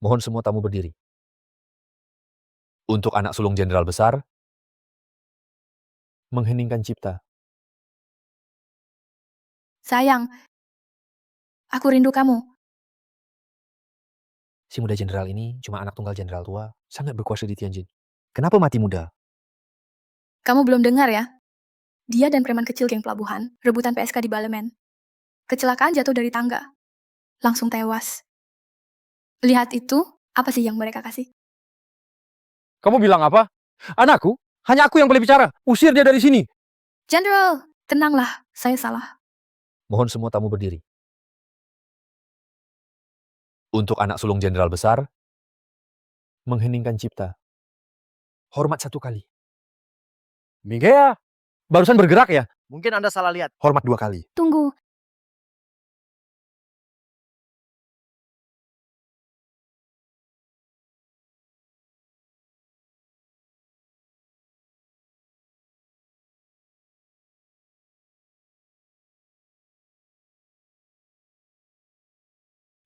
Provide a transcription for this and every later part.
Mohon semua tamu berdiri. Untuk anak sulung jenderal besar, mengheningkan cipta. Sayang, aku rindu kamu. Si muda jenderal ini cuma anak tunggal jenderal tua, sangat berkuasa di Tianjin. Kenapa mati muda? Kamu belum dengar ya? Dia dan preman kecil geng pelabuhan, rebutan PSK di Balemen. Kecelakaan jatuh dari tangga. Langsung tewas. Lihat itu, apa sih yang mereka kasih? Kamu bilang apa? Anakku? Hanya aku yang boleh bicara. Usir dia dari sini. General, tenanglah, saya salah. Mohon semua tamu berdiri. Untuk anak sulung jenderal besar, mengheningkan cipta. Hormat 1 kali. Mingea, barusan bergerak ya? Mungkin Anda salah lihat. Hormat 2 kali. Tunggu.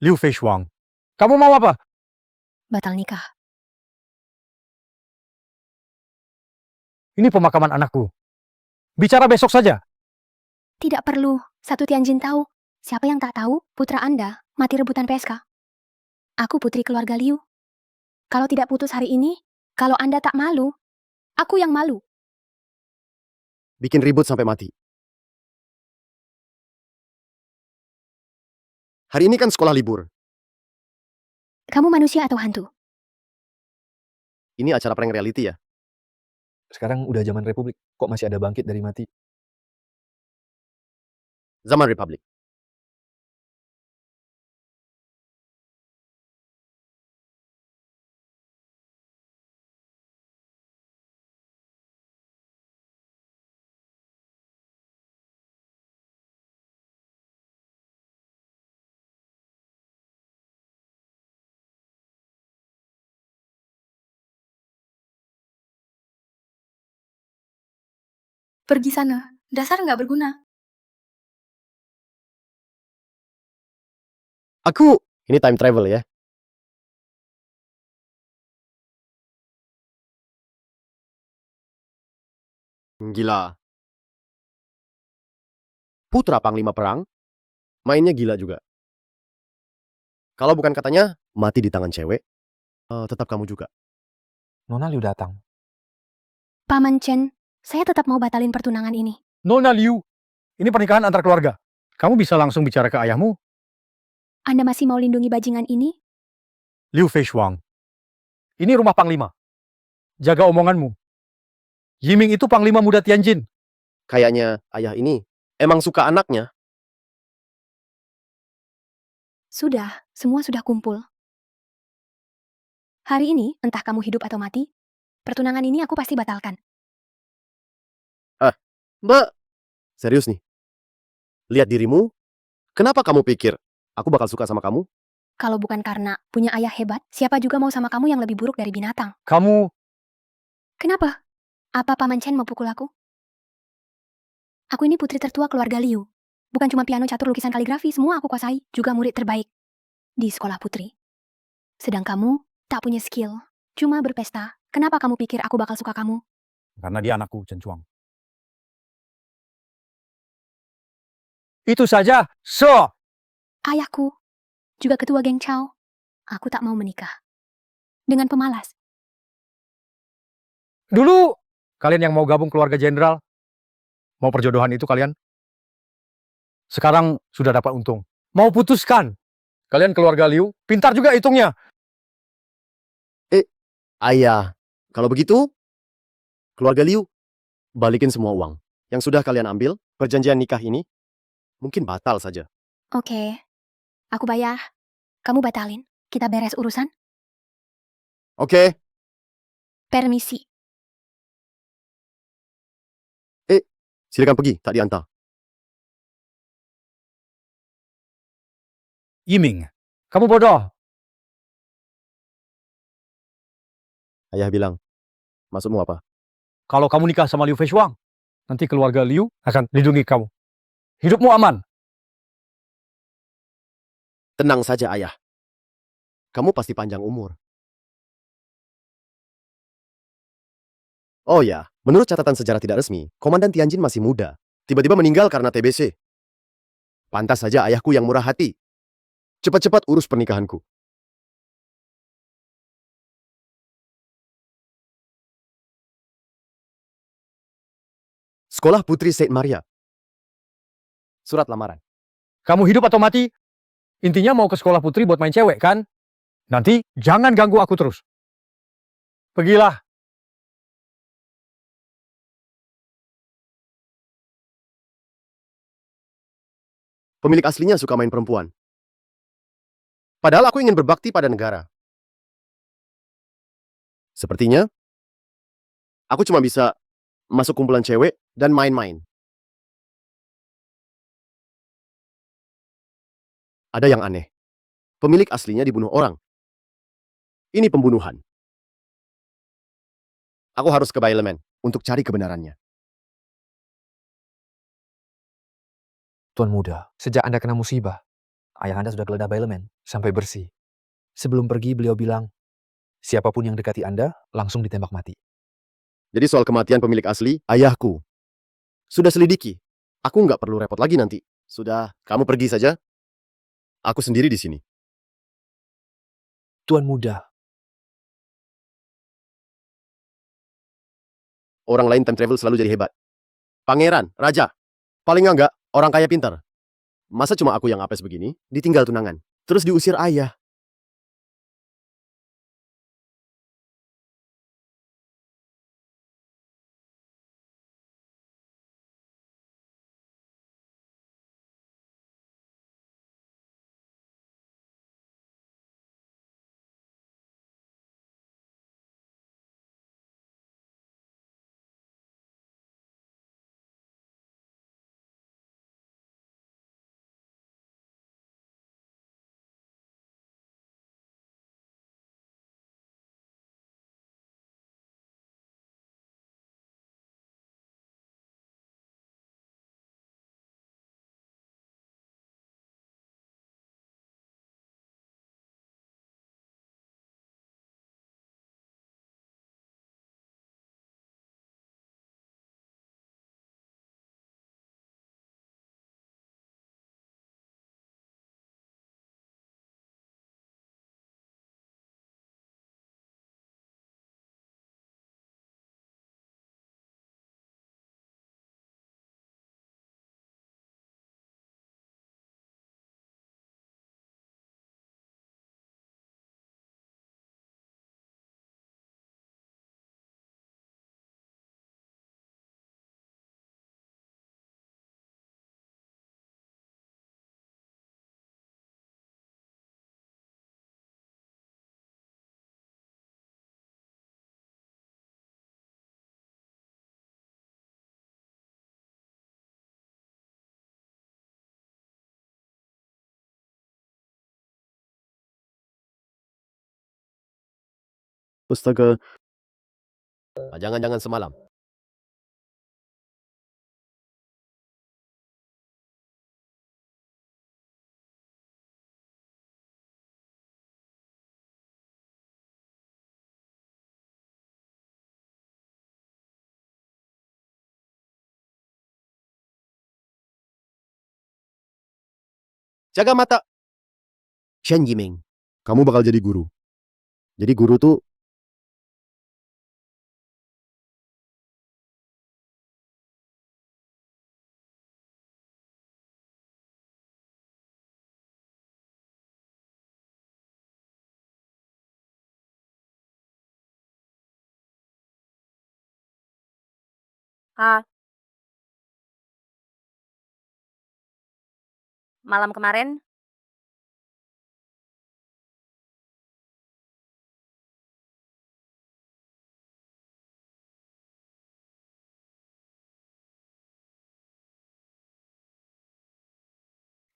Liu Feishuang, kamu mau apa? Batal nikah. Ini pemakaman anakku. Bicara besok saja. Tidak perlu. Satu Tianjin tahu. Siapa yang tak tahu, putra Anda mati rebutan PSK. Aku putri keluarga Liu. Kalau tidak putus hari ini, kalau Anda tak malu, aku yang malu. Bikin ribut sampai mati. Hari ini kan sekolah libur. Kamu manusia atau hantu? Ini acara prank reality ya? Sekarang udah zaman Republik, kok masih ada bangkit dari mati? Zaman Republik. Pergi sana, dasar nggak berguna. Ini time travel ya? Gila. Putra Panglima Perang, mainnya gila juga. Kalau bukan katanya, mati di tangan cewek, tetap kamu juga. Nona Liu datang. Paman Chen, saya tetap mau batalin pertunangan ini. Nona Liu, ini pernikahan antar keluarga. Kamu bisa langsung bicara ke ayahmu, Anda masih mau lindungi bajingan ini? Liu Feishuang. Ini rumah Panglima. Jaga omonganmu. Yiming itu Panglima muda Tianjin. Kayaknya ayah ini emang suka anaknya. Sudah, semua sudah kumpul. Hari ini, entah kamu hidup atau mati, pertunangan ini aku pasti batalkan. Mbak, serius nih? Lihat dirimu, kenapa kamu pikir aku bakal suka sama kamu? Kalau bukan karena punya ayah hebat, siapa juga mau sama kamu yang lebih buruk dari binatang? Kamu, Kenapa? Apa Paman Chen mau pukul aku? Aku ini putri tertua keluarga Liu. Bukan cuma piano catur lukisan kaligrafi, semua aku kuasai, juga murid terbaik di sekolah putri. Sedang kamu tak punya skill, cuma berpesta. Kenapa kamu pikir aku bakal suka kamu? karena dia anakku, Chen Chuang. Itu saja, so. Ayahku, juga ketua geng Chao. Aku tak mau menikah dengan pemalas. Dulu, kalian yang mau gabung keluarga jenderal, mau perjodohan itu kalian, sekarang sudah dapat untung. Mau putuskan, kalian keluarga Liu, pintar juga hitungnya. Ayah, kalau begitu, keluarga Liu, balikin semua uang. Yang sudah kalian ambil, perjanjian nikah ini, mungkin batal saja. Oke, aku bayar. Kamu batalin. Kita beres urusan. Oke, Permisi. silakan pergi, tak diantar. Yiming, kamu bodoh. Ayah bilang, maksudmu apa? Kalau kamu nikah sama Liu Feishuang, nanti keluarga Liu akan lindungi kamu. Hidupmu aman. Tenang saja ayah. kamu pasti panjang umur. Oh ya, menurut catatan sejarah tidak resmi, Komandan Tianjin masih muda. Tiba-tiba meninggal karena TBC. Pantas saja ayahku yang murah hati. Cepat-cepat urus pernikahanku. Sekolah Putri Saint Maria. Surat lamaran. Kamu hidup atau mati? Intinya mau ke sekolah putri buat main cewek, kan? Nanti jangan ganggu aku terus. Pergilah. Pemilik aslinya suka main perempuan. Padahal aku ingin berbakti pada negara. Sepertinya, aku cuma bisa masuk kumpulan cewek dan main-main. Ada yang aneh. Pemilik aslinya dibunuh orang. Ini pembunuhan. Aku harus ke Bailemen untuk cari kebenarannya. Tuan muda, sejak Anda kena musibah, ayah Anda sudah geledah Bailemen sampai bersih. Sebelum pergi, beliau bilang, siapapun yang dekati Anda, langsung ditembak mati. Jadi soal kematian pemilik asli, ayahku. Sudah selidiki. Aku nggak perlu repot lagi nanti. Sudah, kamu pergi saja. Aku sendiri di sini. Tuan muda, Orang lain time travel selalu jadi hebat. Pangeran, raja. Paling enggak, orang kaya pintar. Masa cuma aku yang apes begini, ditinggal tunangan. Terus diusir ayah. Astaga. Jangan-jangan semalam. Jaga mata. Shen Yiming. Kamu bakal jadi guru. Jadi guru tuh Ah, malam kemarin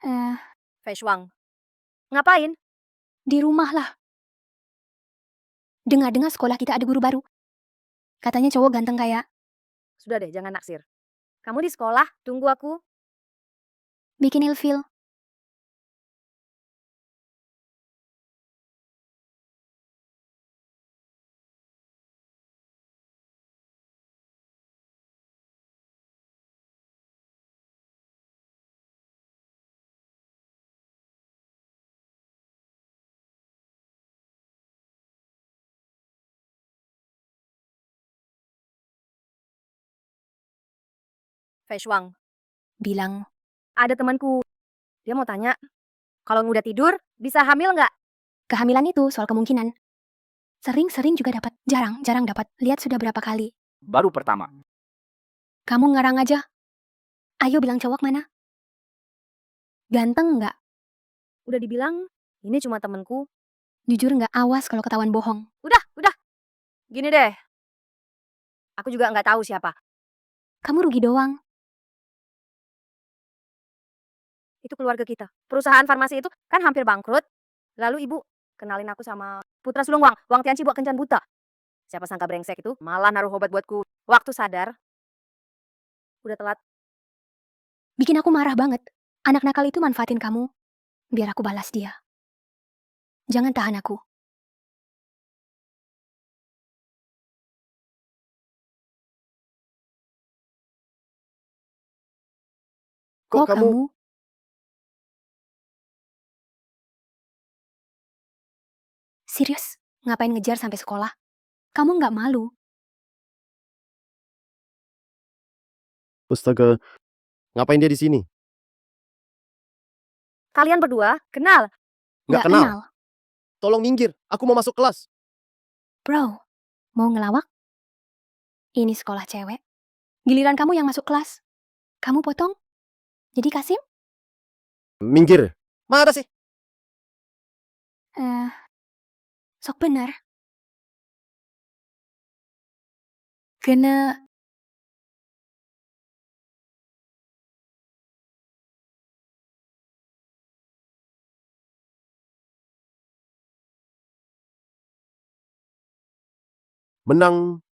Eh, Fei Shuang. Ngapain? di rumah lah. Dengar-dengar sekolah kita ada guru baru. Katanya cowok ganteng kayak Sudah deh, jangan naksir. Kamu di sekolah, tunggu aku. bikin ilfil. Fei Shuang, Bilang, ada temanku. Dia mau tanya, kalau udah tidur, bisa hamil nggak? kehamilan itu soal kemungkinan. Sering-sering juga dapat, jarang-jarang dapat. Lihat sudah berapa kali. Baru pertama. Kamu ngarang aja. Ayo bilang cowok mana? Ganteng nggak? Udah dibilang, ini cuma temanku. Jujur nggak? Awas kalau ketahuan bohong. Udah. Gini deh. Aku juga nggak tahu siapa. Kamu rugi doang. Itu keluarga kita. Perusahaan farmasi itu kan hampir bangkrut. Lalu ibu kenalin aku sama putra sulung Wang Tianqi buat kencan buta. Siapa sangka brengsek itu malah naruh obat buatku. Waktu sadar, udah telat. Bikin aku marah banget. Anak nakal itu manfaatin kamu. Biar aku balas dia. Jangan tahan aku. Kok kamu... Serius? Ngapain ngejar sampai sekolah? Kamu nggak malu? Astaga, ngapain dia di sini? Kalian berdua kenal? Nggak kenal. Tolong minggir, aku mau masuk kelas. Bro, mau ngelawak? Ini sekolah cewek. Giliran kamu yang masuk kelas. Kamu potong? Jadi Kasim? Minggir. Mana sih? Sok bener. Kena Menang.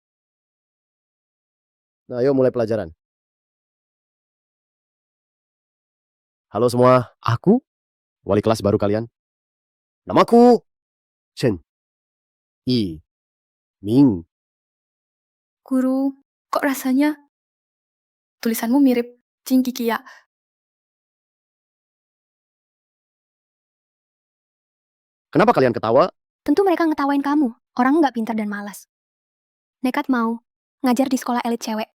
Nah, ayo mulai pelajaran. Halo semua, aku wali kelas baru kalian. Namaku Chen Yi Ming. guru, kok rasanya tulisanmu mirip Cing Kikia. Kenapa kalian ketawa? Tentu mereka ngetawain kamu. Orang nggak pintar dan malas. Nekat mau ngajar di sekolah elit cewek.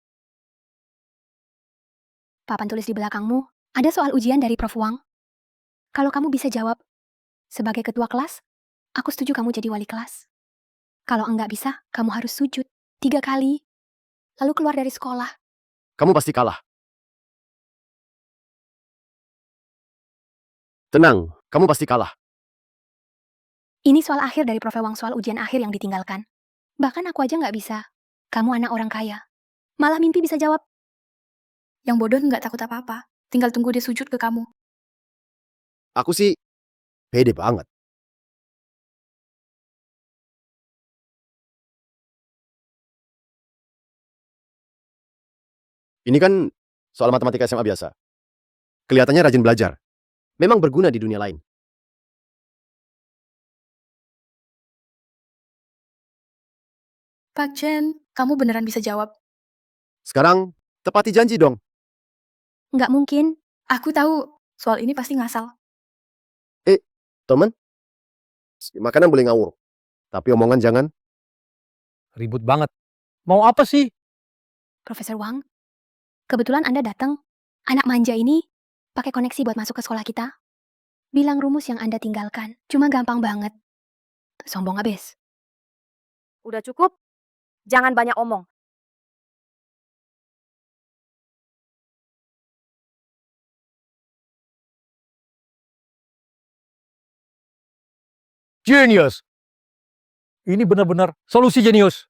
Papan tulis di belakangmu ada soal ujian dari Prof. Wang. Kalau kamu bisa jawab, sebagai ketua kelas, aku setuju kamu jadi wali kelas. Kalau enggak bisa, kamu harus sujud 3 kali. Lalu keluar dari sekolah. Kamu pasti kalah. Tenang, kamu pasti kalah. Ini soal akhir dari Prof. Wang, soal ujian akhir yang ditinggalkan. Bahkan aku aja nggak bisa. Kamu anak orang kaya. Malah mimpi bisa jawab. Yang bodoh nggak takut apa-apa. Tinggal tunggu dia sujud ke kamu. Aku sih pede banget. Ini kan soal matematika SMA biasa. Kelihatannya rajin belajar. Memang berguna di dunia lain. Pak Chen, kamu beneran bisa jawab. Sekarang, tepati janji dong. Nggak mungkin. Aku tahu, soal ini pasti ngasal. Temen, makanan boleh ngawur. Tapi omongan jangan. Ribut banget. Mau apa sih? Profesor Wang, kebetulan Anda datang. Anak manja ini pakai koneksi buat masuk ke sekolah kita. Bilang rumus yang Anda tinggalkan. Cuma gampang banget. Sombong abis. Udah cukup? Jangan banyak omong. Genius. Ini benar-benar solusi jenius.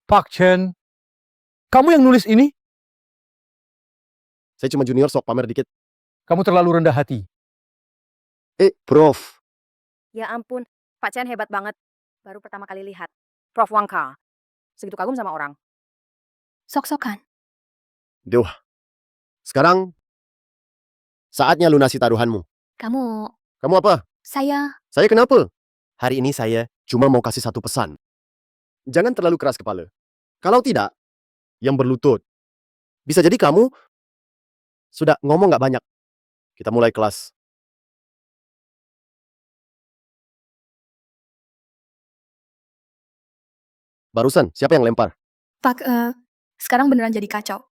Pak Chen, kamu yang nulis ini? Saya cuma junior sok pamer dikit. Kamu terlalu rendah hati. Prof. Ya ampun, Pak Chen hebat banget. Baru pertama kali lihat. Prof. Wang Ka. Segitu kagum sama orang. Sok-sokan. Duh. Sekarang, saatnya lunasi taruhanmu. Kamu, Kamu apa? saya, Saya kenapa? Hari ini saya cuma mau kasih satu pesan. Jangan terlalu keras kepala. Kalau tidak, yang berlutut. Bisa jadi kamu sudah ngomong nggak banyak. Kita mulai kelas. Barusan, siapa yang lempar? Pak, sekarang beneran jadi kacau.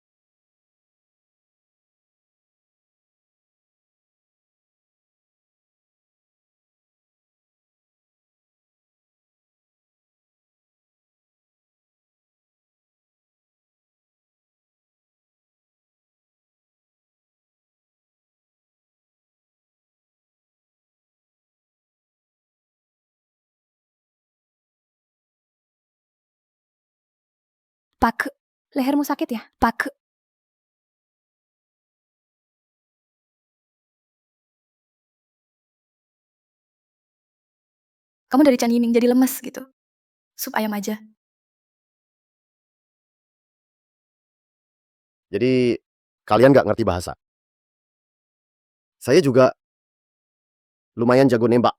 Pak, lehermu sakit ya? Pak, Kamu dari Chan Yiming jadi lemes gitu. Sup ayam aja. Jadi, kalian nggak ngerti bahasa. Saya juga lumayan jago nembak.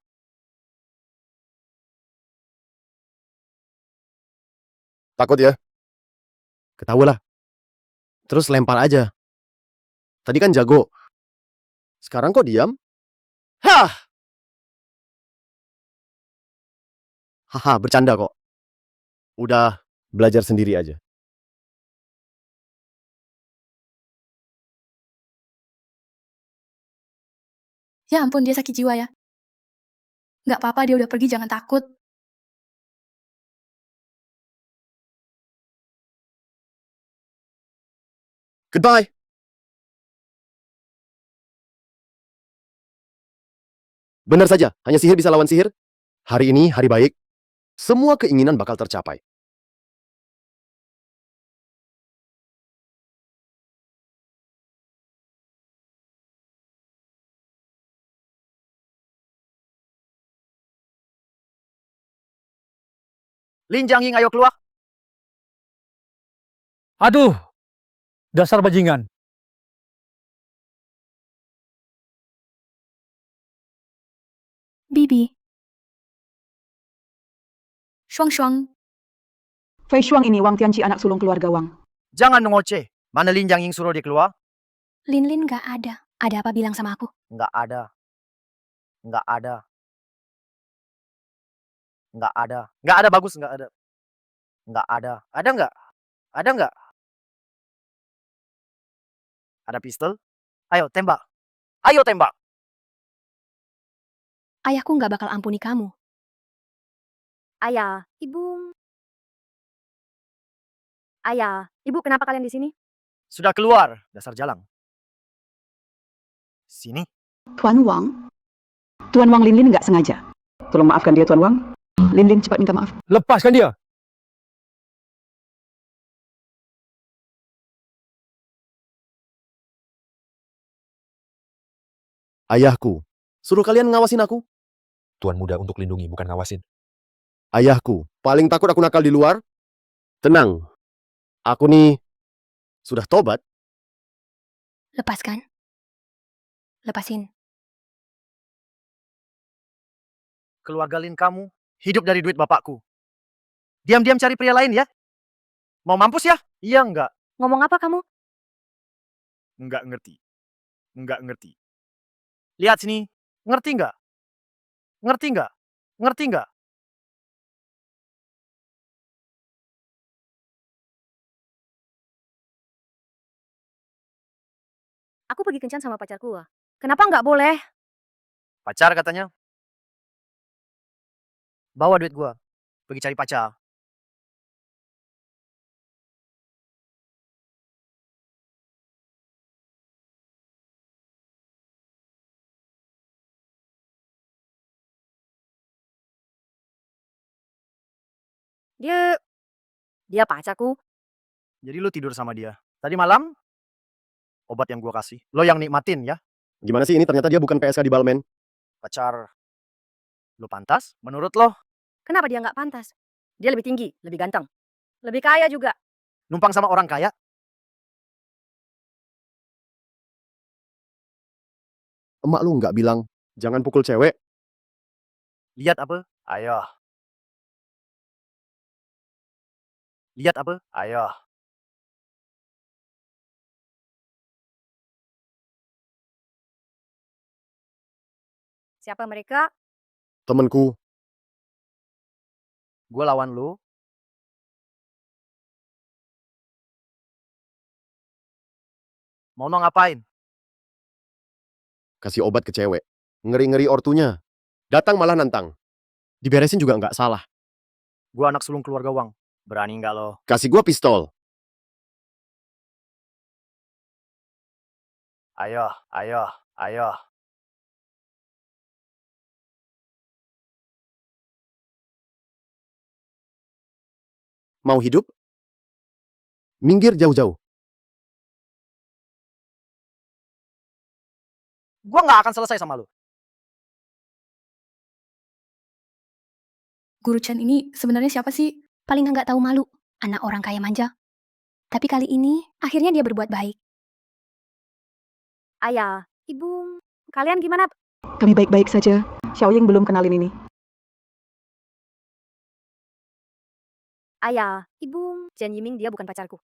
Takut ya? Ketahuilah. Terus lempar aja. Tadi kan jago. Sekarang kok diam? Hah! Haha, bercanda kok. Udah belajar sendiri aja. Ya ampun, dia sakit jiwa ya. Nggak apa-apa, dia udah pergi, jangan takut. Goodbye! Benar saja, hanya sihir bisa lawan sihir. Hari ini hari baik. Semua keinginan bakal tercapai. Lin Jiangying, ayo keluar. Aduh, dasar bajingan. Bibi, Shuang-shuang, Fei Shuang ini Wang Tianqi anak sulung keluarga Wang. Jangan ngoceh. Mana Lin Jiangying suruh dia keluar? Lin gak ada. Ada apa bilang sama aku? Nggak ada. Nggak ada. Nggak ada. Nggak ada, bagus nggak ada. Nggak ada. Ada nggak? Ada nggak? Ada pistol? Ayo tembak. Ayo tembak. Ayahku gak bakal ampuni kamu. Ayah, ibu. Ayah, ibu kenapa kalian di sini? Sudah keluar, dasar jalang. Sini. Tuan Wang? Tuan Wang Lin nggak sengaja. Tolong maafkan dia Tuan Wang. Lin cepat minta maaf. Lepaskan dia. Ayahku, suruh kalian ngawasin aku. Tuan muda untuk lindungi, bukan ngawasin. Ayahku, paling takut aku nakal di luar. Tenang, aku nih sudah tobat. Lepaskan. Lepasin. Keluarga Lin kamu hidup dari duit bapakku. Diam-diam cari pria lain ya. Mau mampus ya? Iya enggak? Ngomong apa kamu? Enggak ngerti. Enggak ngerti. Lihat sini. Ngerti enggak? Ngerti enggak? Ngerti enggak? Aku pergi kencan sama pacarku. Kenapa nggak boleh? Pacar katanya. Bawa duit gua. Pergi cari pacar. Dia dia pacarku. Jadi lu tidur sama dia. Tadi malam obat yang gua kasih. Lo yang nikmatin ya. Gimana sih ini ternyata dia bukan PSK di Balmen. Pacar lu pantas menurut lo? Kenapa dia nggak pantas? Dia lebih tinggi, lebih ganteng, lebih kaya juga. Numpang sama orang kaya? Emak lu nggak bilang, jangan pukul cewek. Lihat apa? Ayo. Lihat apa? Ayo. Siapa mereka? Temenku, Gue lawan lu. Mau ngapain? Kasih obat ke cewek. Ngeri-ngeri ortunya. Datang malah nantang. Diberesin juga nggak salah. Gua anak sulung keluarga Wang. Berani nggak lo? Kasih gua pistol. Ayo, ayo, ayo. Mau hidup? Minggir jauh-jauh. Gua nggak akan selesai sama lu. Guru Chen ini sebenarnya siapa sih? Paling nggak tahu malu. Anak orang kaya manja. Tapi kali ini, akhirnya dia berbuat baik. Ayah, ibu, kalian gimana? Kami baik-baik saja. Xiaoying belum kenalin ini. Ayah, ibu, Chen Yiming dia bukan pacarku.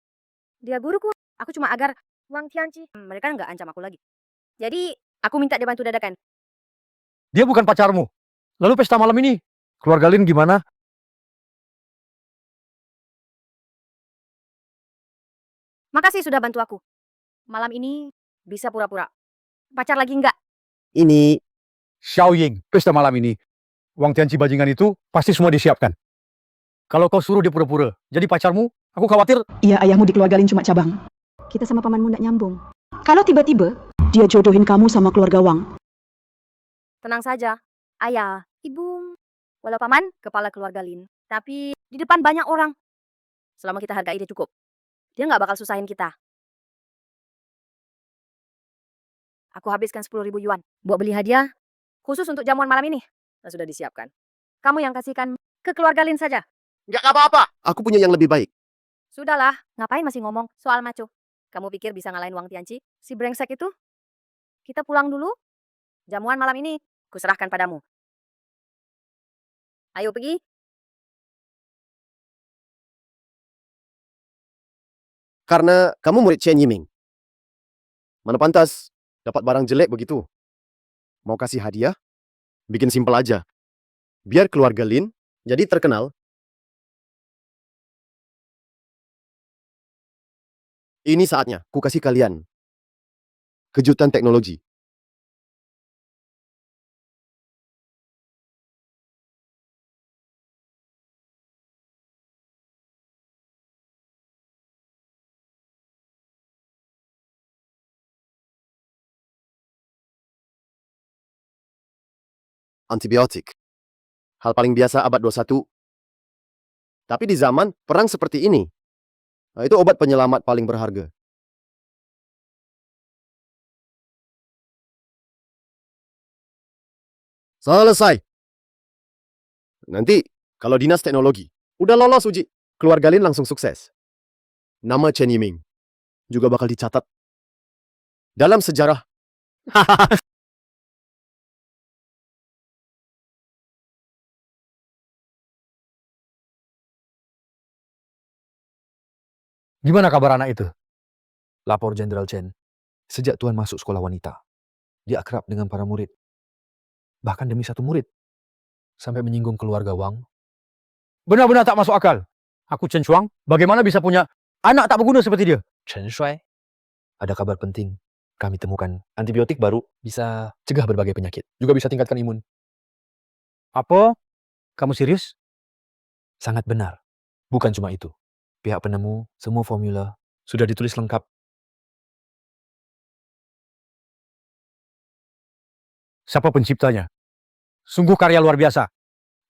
Dia guruku. Aku cuma agar Wang Tianqi. Mereka nggak ancam aku lagi. Jadi, aku minta dia bantu dadakan. Dia bukan pacarmu. Lalu pesta malam ini, keluarga Lin gimana? Makasih sudah bantu aku. Malam ini bisa pura-pura. Pacar lagi nggak? Ini Xiaoying, pesta malam ini. Wang Tianqi bajingan itu pasti semua disiapkan. Kalau kau suruh dia pura-pura jadi pacarmu, aku khawatir. Iya, ayahmu di keluarga Lin cuma cabang. Kita sama pamanmu nggak nyambung. Kalau tiba-tiba dia jodohin kamu sama keluarga Wang, Tenang saja. Ayah, ibu, walau paman kepala keluarga Lin. Tapi di depan banyak orang. Selama kita hargai dia cukup. Dia nggak bakal susahin kita. Aku habiskan 10.000 yuan buat beli hadiah khusus untuk jamuan malam ini. Dan sudah disiapkan. Kamu yang kasihkan ke keluarga Lin saja. nggak apa-apa. Aku punya yang lebih baik. Sudahlah, ngapain masih ngomong soal maco? Kamu pikir bisa ngalahin Wang Tianqi? Si brengsek itu? Kita pulang dulu. Jamuan malam ini kuserahkan padamu. Ayo pergi. Karena kamu murid Chen Yiming. Mana pantas dapat barang jelek begitu. Mau kasih hadiah? Bikin simpel aja. Biar keluarga Lin jadi terkenal. Ini saatnya ku kasih kalian kejutan teknologi. Antibiotik. Hal paling biasa abad 21. Tapi di zaman perang seperti ini, itu obat penyelamat paling berharga. Selesai. Nanti, kalau dinas teknologi, udah lolos uji, keluarga Lin langsung sukses. Nama Chen Yiming juga bakal dicatat dalam sejarah. Gimana kabar anak itu? Lapor Jenderal Chen. Sejak Tuan masuk sekolah wanita, dia akrab dengan para murid. Bahkan demi satu murid. Sampai menyinggung keluarga Wang. Benar-benar tak masuk akal. Aku Chen Shuang, bagaimana bisa punya anak tak berguna seperti dia? Chen Shuai. Ada kabar penting. Kami temukan antibiotik baru bisa cegah berbagai penyakit. Juga bisa tingkatkan imun. Apa? Kamu serius? Sangat benar. Bukan cuma itu. Pihak penemu, semua formula sudah ditulis lengkap. Siapa penciptanya? Sungguh karya luar biasa.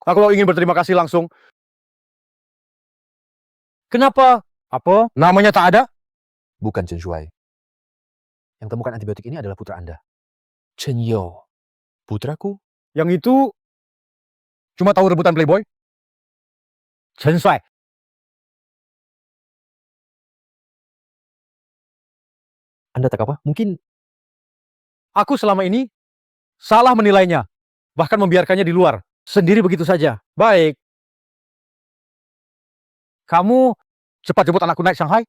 Kalau ingin berterima kasih langsung. Kenapa? Apa? Namanya tak ada? Bukan Chen Shuai. Yang temukan antibiotik ini adalah putra Anda. Chen Yo. Putraku? Yang itu cuma tahu rebutan playboy? Chen Shuai. Anda tak apa? Mungkin Aku selama ini salah menilainya. Bahkan membiarkannya di luar. Sendiri begitu saja. Baik. Kamu cepat jemput anakku naik Shanghai.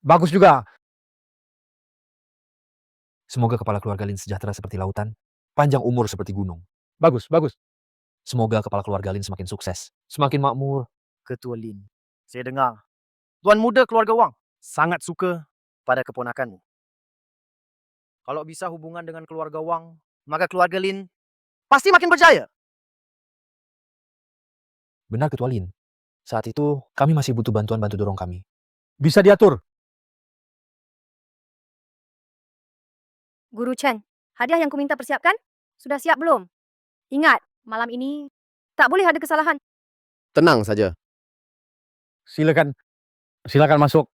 Bagus juga. Semoga kepala keluarga Lin sejahtera seperti lautan, panjang umur seperti gunung. Bagus, bagus. Semoga kepala keluarga Lin semakin sukses, semakin makmur. Ketua Lin, saya dengar tuan muda keluarga Wang sangat suka pada keponakanmu. Kalau bisa hubungan dengan keluarga Wang, maka keluarga Lin pasti makin berjaya. Benar Ketua Lin. Saat itu, kami masih butuh bantuan bantu dorong kami. Bisa diatur. Guru Chen, hadiah yang kuminta persiapkan? Sudah siap belum? Ingat, malam ini tak boleh ada kesalahan. Tenang saja. Silakan. Silakan masuk.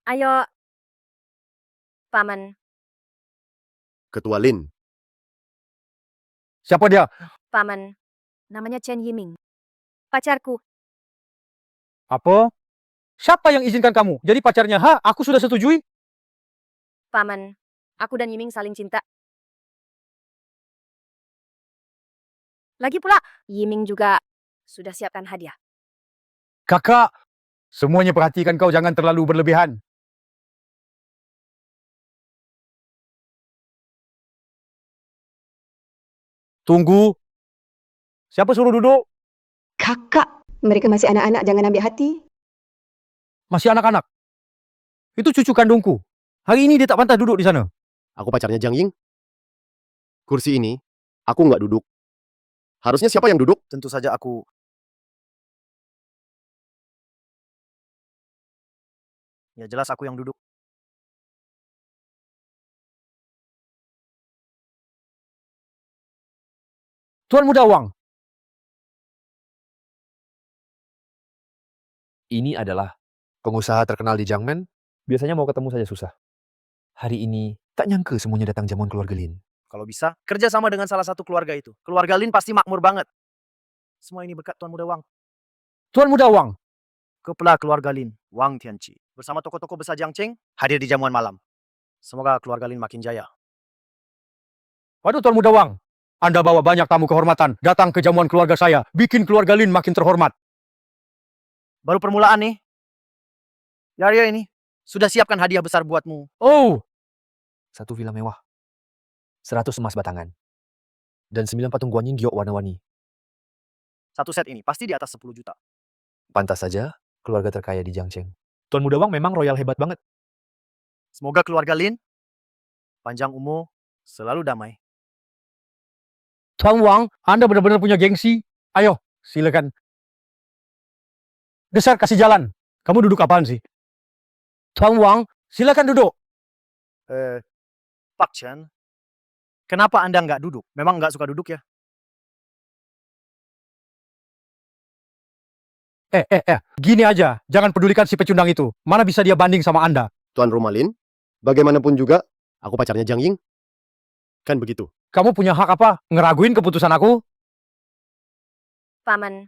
Ayo, Paman. Ketua Lin, Siapa dia? Paman, namanya Chen Yiming. Pacarku. Apa? Siapa yang izinkan kamu jadi pacarnya? Aku sudah setujui. Paman, aku dan Yiming saling cinta. Lagi pula, Yiming juga sudah siapkan hadiah. Kakak, semuanya perhatikan kau, jangan terlalu berlebihan. Tunggu. Siapa suruh duduk? Kakak, mereka masih anak-anak, jangan ambil hati. Masih anak-anak. Itu cucu kandungku. Hari ini dia tak pantas duduk di sana. aku pacarnya Jiang Ying. Kursi ini, aku nggak duduk. Harusnya siapa yang duduk? Tentu saja aku. Ya jelas aku yang duduk. Tuan Muda Wang, Ini adalah pengusaha terkenal di Jiangmen. Biasanya mau ketemu saja susah. Hari ini, tak nyangka semuanya datang jamuan keluarga Lin. Kalau bisa, kerja sama dengan salah satu keluarga itu. Keluarga Lin pasti makmur banget. Semua ini berkat Tuan Muda Wang. Tuan Muda Wang. Kepala keluarga Lin, Wang Tianqi, bersama tokoh-tokoh besar Jiangcheng, hadir di jamuan malam. Semoga keluarga Lin makin jaya. Waduh Tuan Muda Wang, Anda bawa banyak tamu kehormatan datang ke jamuan keluarga saya, bikin keluarga Lin makin terhormat. Baru permulaan nih. Ya ini, sudah siapkan hadiah besar buatmu. Oh, 1 villa mewah, 100 emas batangan, dan 9 patung guanyin giok warna-warni. Satu set ini pasti di atas 10 juta. Pantas saja, keluarga terkaya di Jiangcheng. Tuan Muda Wang memang royal hebat banget. Semoga keluarga Lin panjang umur, selalu damai. Tuan Wang, Anda benar-benar punya gengsi. Ayo, silakan. Besar kasih jalan. Kamu duduk apaan sih? Tuan Wang, silakan duduk. Pak Chen, kenapa Anda nggak duduk? Memang nggak suka duduk ya? Gini aja, jangan pedulikan si pecundang itu. Mana bisa dia banding sama Anda? Tuan Rumah Lin, bagaimanapun juga, aku pacarnya Jiang Ying. Kan begitu. Kamu punya hak apa? Ngeraguin keputusan aku? Paman,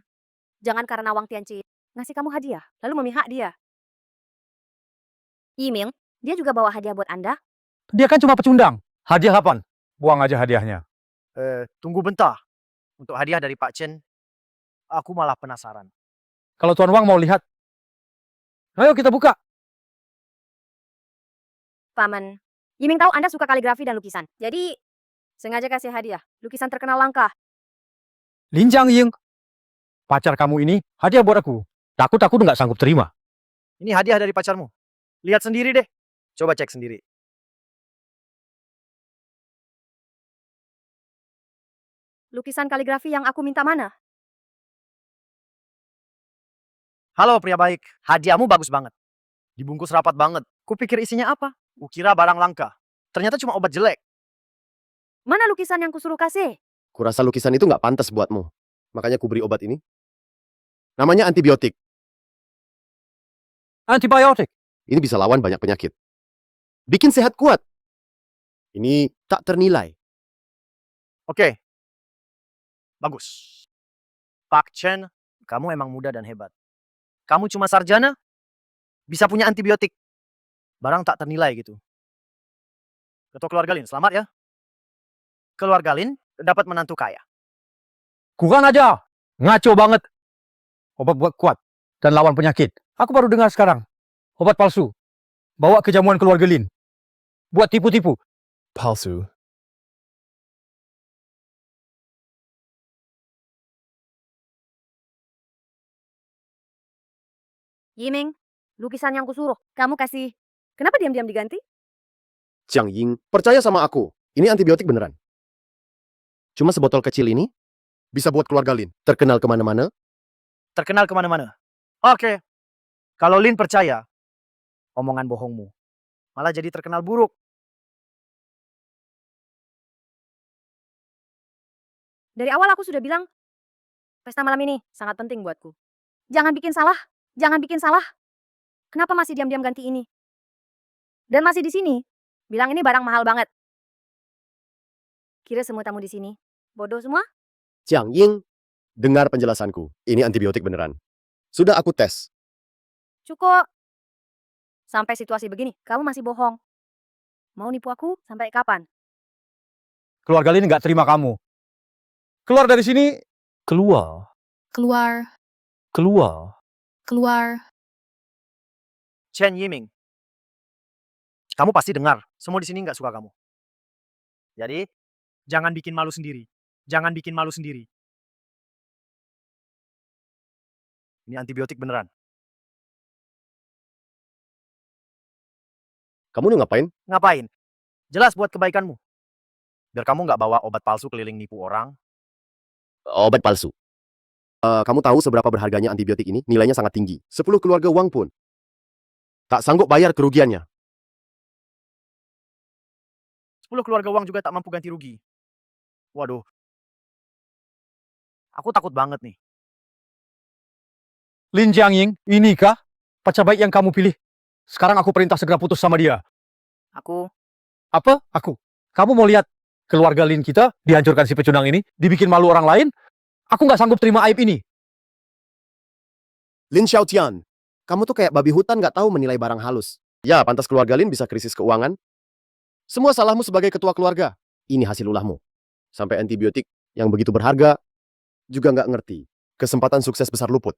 jangan karena Wang Tianqi ngasih kamu hadiah, lalu memihak dia. Yiming, dia juga bawa hadiah buat Anda. Dia kan cuma pecundang. Hadiah kapan? Buang aja hadiahnya. Tunggu bentar. Untuk hadiah dari Pak Chen, aku malah penasaran. Kalau Tuan Wang mau lihat, ayo kita buka. Paman, Yiming tahu Anda suka kaligrafi dan lukisan. Jadi, sengaja kasih hadiah, lukisan terkenal langka. Lin Jiang Ying, pacar kamu ini hadiah buat aku. Takut aku nggak sanggup terima. Ini hadiah dari pacarmu. Lihat sendiri deh. Coba cek sendiri. Lukisan kaligrafi yang aku minta mana? Halo pria baik, hadiahmu bagus banget. Dibungkus rapat banget. Kupikir isinya apa? Kukira barang langka. Ternyata cuma obat jelek. Mana lukisan yang kusuruh kasih? Kurasa lukisan itu nggak pantas buatmu. Makanya ku beri obat ini. Namanya antibiotik. Antibiotik. Ini bisa lawan banyak penyakit. Bikin sehat kuat. Ini tak ternilai. Oke. Bagus. Pak Chen, kamu emang muda dan hebat. Kamu cuma sarjana, bisa punya antibiotik. Barang tak ternilai gitu. Ketua keluarga Lin, selamat ya. Keluarga Lin dapat menantu kaya. Kurang aja. Ngaco banget. obat buat kuat dan lawan penyakit. Aku baru dengar sekarang. Obat palsu. Bawa ke jamuan keluarga Lin. Buat tipu-tipu. Palsu. Yiming, lukisan yang kusuruh, kamu kasih. Kenapa diam-diam diganti? Jiang Ying, percaya sama aku. Ini antibiotik beneran. Cuma sebotol kecil ini bisa buat keluarga Lin terkenal kemana-mana. Terkenal kemana-mana. Oke. Kalau Lin percaya, omongan bohongmu malah jadi terkenal buruk. Dari awal aku sudah bilang, pesta malam ini sangat penting buatku. Jangan bikin salah, jangan bikin salah. Kenapa masih diam-diam ganti ini? Dan masih di sini, bilang ini barang mahal banget. Kira semua tamu di sini bodoh semua? Jiang Ying, dengar penjelasanku. Ini antibiotik beneran. Sudah aku tes. Cukup. Sampai situasi begini, kamu masih bohong. Mau nipu aku sampai kapan? Keluarga Lin nggak terima kamu. Keluar dari sini. Keluar. Keluar, Keluar. keluar. Chen Yiming, kamu pasti dengar, semua di sini nggak suka kamu. Jadi, jangan bikin malu sendiri. Jangan bikin malu sendiri. Ini antibiotik beneran. Kamu udah ngapain? Ngapain? Jelas buat kebaikanmu. Biar kamu nggak bawa obat palsu keliling nipu orang. Obat palsu. Kamu tahu seberapa berharganya antibiotik ini? Nilainya sangat tinggi. 10 keluarga uang pun tak sanggup bayar kerugiannya. 10 keluarga uang juga tak mampu ganti rugi. Waduh. Aku takut banget nih. Lin Jiangying, inikah pacar baik yang kamu pilih? Sekarang aku perintah segera putus sama dia. Aku Apa? Aku. Kamu mau lihat keluarga Lin kita dihancurkan si pecundang ini? Dibikin malu orang lain? Aku nggak sanggup terima aib ini. Lin Xiaotian, kamu tuh kayak babi hutan nggak tahu menilai barang halus. Ya, pantas keluarga Lin bisa krisis keuangan. Semua salahmu sebagai ketua keluarga. Ini hasil ulahmu. Sampai antibiotik yang begitu berharga juga nggak ngerti. Kesempatan sukses besar luput.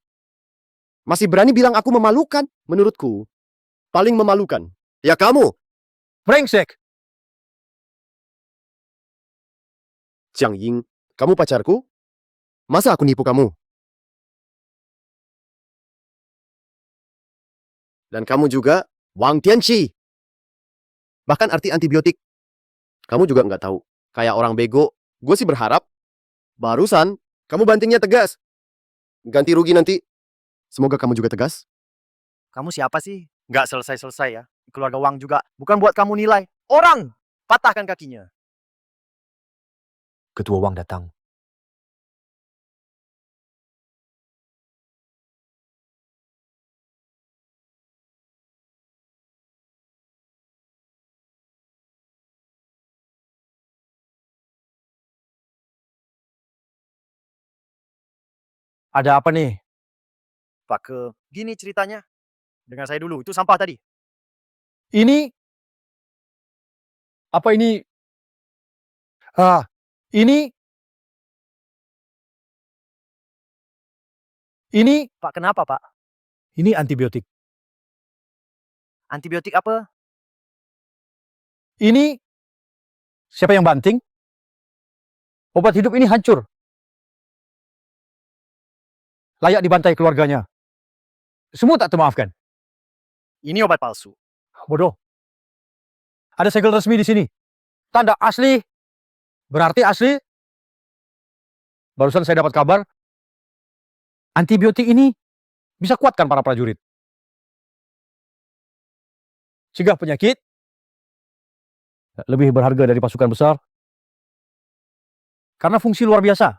Masih berani bilang aku memalukan? Menurutku, paling memalukan. Ya kamu, Brengsek. Jiang Ying. Kamu pacarku? Masa aku nipu kamu? Dan kamu juga Wang Tianqi. Bahkan arti antibiotik, kamu juga nggak tahu. Kayak orang bego, gue sih berharap barusan kamu bantingnya tegas. Ganti rugi nanti. Semoga kamu juga tegas. Kamu siapa sih? Nggak selesai-selesai ya. Keluarga uang juga. Bukan buat kamu nilai. Orang! Patahkan kakinya. Ketua Wang datang. Ada apa nih? Pak ke gini ceritanya. Dengar saya dulu. Itu sampah tadi. Ini apa ini? Ini Pak kenapa pak? ini antibiotik. Antibiotik apa? Ini siapa yang banting? Obat hidup ini hancur. Layak dibantai keluarganya. Semua tak termaafkan. Ini obat palsu. Bodoh. Ada segel resmi di sini. Tanda asli. Berarti asli. Barusan saya dapat kabar. Antibiotik ini bisa kuatkan para prajurit. Cegah penyakit. Lebih berharga dari pasukan besar. Karena fungsi luar biasa.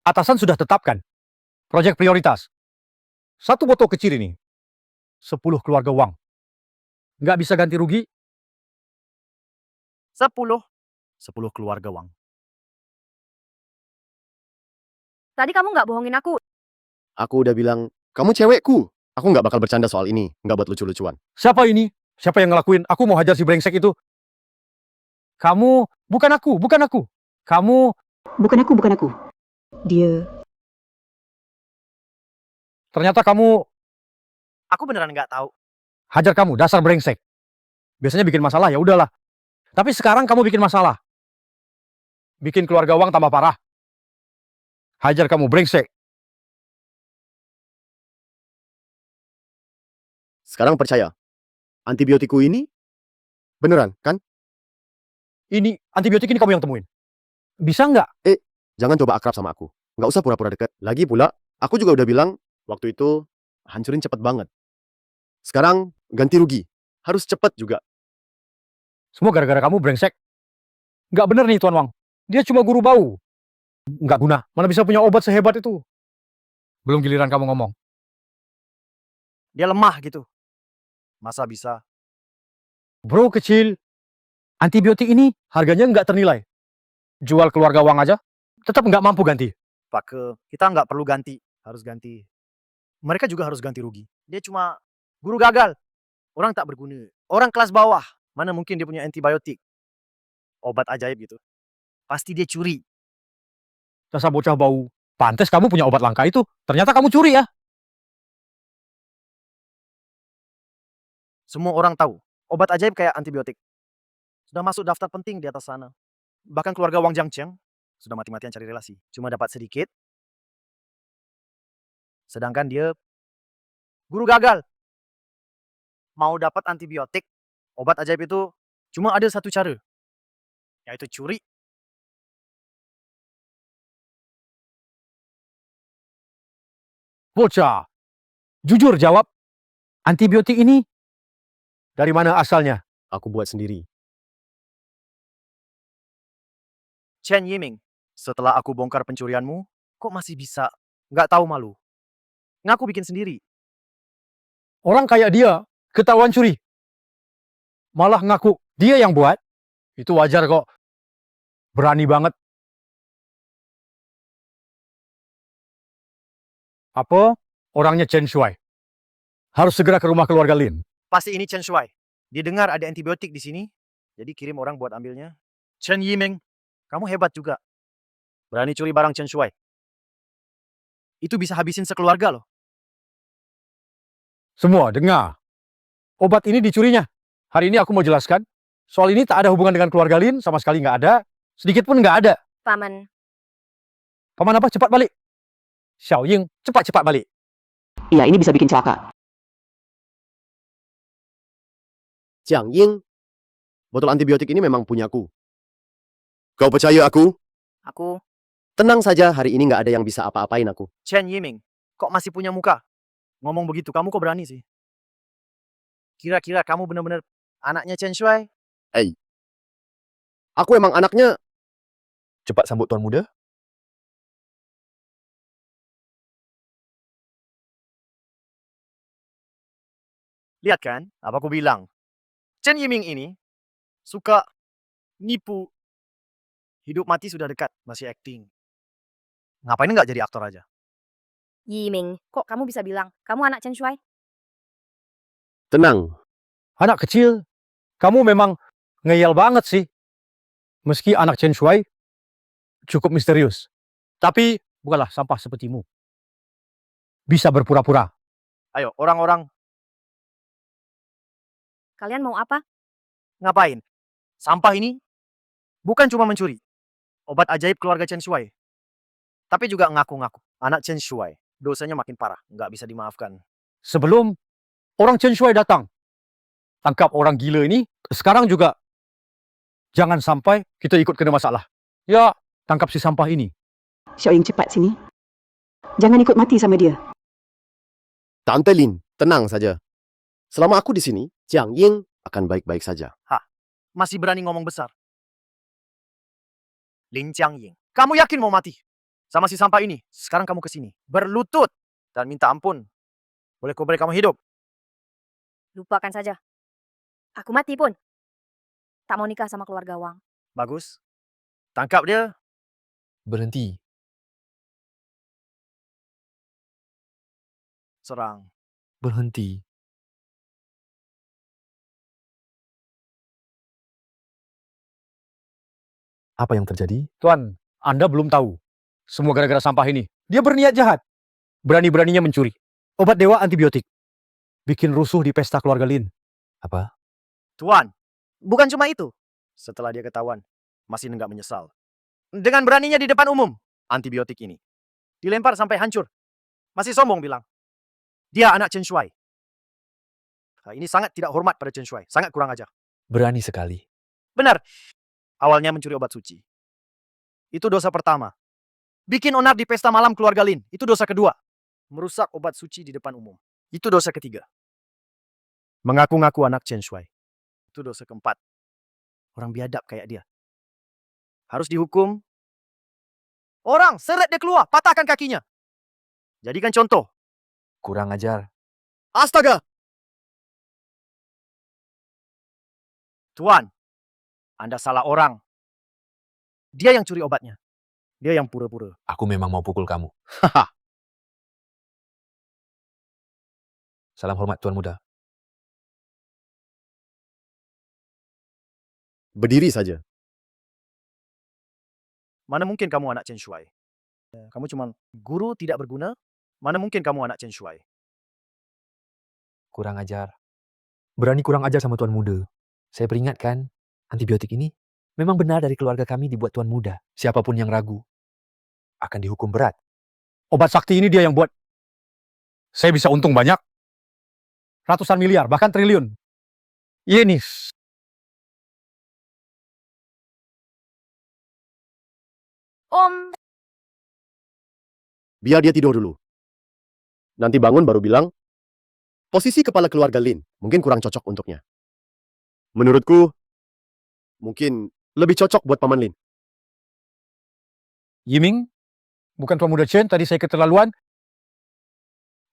Atasan sudah tetapkan. Proyek prioritas. Satu botol kecil ini. 10 keluarga uang. Nggak bisa ganti rugi. 10 keluarga uang. Tadi kamu nggak bohongin aku. Aku udah bilang, kamu cewekku. Aku nggak bakal bercanda soal ini. Nggak buat lucu-lucuan. Siapa ini? Siapa yang ngelakuin? Aku mau hajar si brengsek itu. Kamu, bukan aku, bukan aku. Kamu, Bukan aku, bukan aku. Dia Ternyata kamu, Aku beneran nggak tahu. hajar kamu, dasar brengsek. Biasanya bikin masalah, ya udahlah. Tapi sekarang kamu bikin masalah. Bikin keluarga Wang tambah parah. Hajar kamu, brengsek. Sekarang percaya, antibiotikku ini beneran, kan? Ini, antibiotik ini kamu yang temuin. Bisa nggak? Jangan coba akrab sama aku. Nggak usah pura-pura deket. Lagi pula, aku juga udah bilang, waktu itu hancurin cepet banget. Sekarang ganti rugi. Harus cepet juga. Semua gara-gara kamu, brengsek. Nggak bener nih, Tuan Wang. Dia cuma guru bau. Nggak guna. Mana bisa punya obat sehebat itu. Belum giliran kamu ngomong. Dia lemah gitu. Masa bisa? Bro kecil, antibiotik ini harganya nggak ternilai. Jual keluarga Wang aja, tetap nggak mampu ganti. Pak kita nggak perlu ganti. Harus ganti. Mereka juga harus ganti rugi. Dia cuma guru gagal. Orang tak berguna. Orang kelas bawah. Mana mungkin dia punya antibiotik. Obat ajaib gitu. Pasti dia curi. Dasar bocah bau. Pantes kamu punya obat langka itu. Ternyata kamu curi ya. Semua orang tahu. Obat ajaib kayak antibiotik. Sudah masuk daftar penting di atas sana. Bahkan keluarga Wang Jiangcheng sudah mati-matian cari relasi. Cuma dapat sedikit. Sedangkan dia guru gagal. Mau dapat antibiotik, obat ajaib itu cuma ada satu cara. Yaitu curi. Bocah. Jujur jawab. Antibiotik ini dari mana asalnya? Aku buat sendiri. Chen Yiming, setelah aku bongkar pencurianmu, kok masih bisa nggak tahu malu? Ngaku bikin sendiri. Orang kayak dia ketahuan curi. Malah ngaku dia yang buat. Itu wajar kok. Berani banget. Apa? Orangnya Chen Shuai. Harus segera ke rumah keluarga Lin. Pasti ini Chen Shuai. Dia dengar ada antibiotik di sini, jadi kirim orang buat ambilnya. Chen Yiming, kamu hebat juga. Berani curi barang Chen Shuai. Itu bisa habisin sekeluarga loh. Semua dengar. Obat ini dicurinya. Hari ini aku mau jelaskan. Soal ini tak ada hubungan dengan keluarga Lin, sama sekali nggak ada. Sedikit pun nggak ada. Paman, Paman apa? Cepat balik. Xiao Ying, cepat-cepat balik. Iya, ini bisa bikin celaka. Jiang Ying, botol antibiotik ini memang punyaku. Kau percaya aku? aku Tenang saja, hari ini nggak ada yang bisa apa-apain aku. Chen Yiming, kok masih punya muka? Ngomong begitu, kamu kok berani sih? Kira-kira kamu benar-benar anaknya Chen Shuai? Aku emang anaknya. Cepat sambut Tuan Muda. Lihat kan, apa aku bilang? Chen Yiming ini suka nipu. Hidup mati sudah dekat, masih acting. Ngapain nggak jadi aktor aja? Yiming, kok kamu bisa bilang kamu anak Chen Shuai? Tenang, Anak kecil, kamu memang ngeyel banget sih. Meski anak Chen Shuai cukup misterius. Tapi bukanlah sampah sepertimu. Bisa berpura-pura. Ayo, orang-orang, Kalian mau apa? ngapain? Sampah ini bukan cuma mencuri. Obat ajaib keluarga Chen Shuai. Tapi juga ngaku-ngaku. Anak Chen Shuai. Dosanya makin parah. Nggak bisa dimaafkan. Sebelum orang Chen Shuai datang, tangkap orang gila ini. Sekarang juga jangan sampai kita ikut kena masalah. Ya, tangkap si sampah ini. Xiao Ying, cepat sini. Jangan ikut mati sama dia. Tante Lin, tenang saja. Selama aku di sini, Jiang Ying akan baik-baik saja. Masih berani ngomong besar. Lin Jiangying, kamu yakin mau mati? Sama si sampah ini. Sekarang kamu kesini. Berlutut. Dan minta ampun. Boleh kamu hidup. Lupakan saja. Aku mati pun tak mau nikah sama keluarga Wang. Bagus. Tangkap dia. Berhenti. Serang. Berhenti. Apa yang terjadi? Tuan, Anda belum tahu. Semua gara-gara sampah ini. Dia berniat jahat. Berani-beraninya mencuri. Obat dewa antibiotik. Bikin rusuh di pesta keluarga Lin. Apa? Tuan, bukan cuma itu. Setelah dia ketahuan, masih nggak menyesal. Dengan beraninya di depan umum, antibiotik ini dilempar sampai hancur. Masih sombong bilang, dia anak Chen Shuai. Nah, ini sangat tidak hormat pada Chen Shuai, sangat kurang ajar. Berani sekali. Benar, awalnya mencuri obat suci. Itu dosa pertama. Bikin onar di pesta malam keluarga Lin, itu dosa kedua. Merusak obat suci di depan umum, itu dosa ketiga. Mengaku-ngaku anak Chen Shuai, itu dosa keempat. Orang biadab kayak dia harus dihukum. Orang, seret dia keluar, patahkan kakinya. Jadikan contoh. Kurang ajar. Astaga! Tuan, Anda salah orang. Dia yang curi obatnya. Dia yang pura-pura. Aku memang mau pukul kamu. Haha. Salam hormat Tuan Muda. Berdiri saja. Mana mungkin kamu anak Chen Shuai? Kamu cuma guru tidak berguna? Mana mungkin kamu anak Chen Shuai? Kurang ajar. Berani kurang ajar sama Tuan Muda. Saya peringatkan, antibiotik ini memang benar dari keluarga kami dibuat Tuan Muda. Siapapun yang ragu akan dihukum berat. Obat sakti ini dia yang buat. Saya bisa untung banyak. Ratusan miliar, bahkan triliun. Yenis. Om, Biar dia tidur dulu. Nanti bangun baru bilang, posisi kepala keluarga Lin mungkin kurang cocok untuknya. Menurutku, mungkin lebih cocok buat Paman Lin. Yiming, bukan Tuan Muda Chen, tadi saya keterlaluan.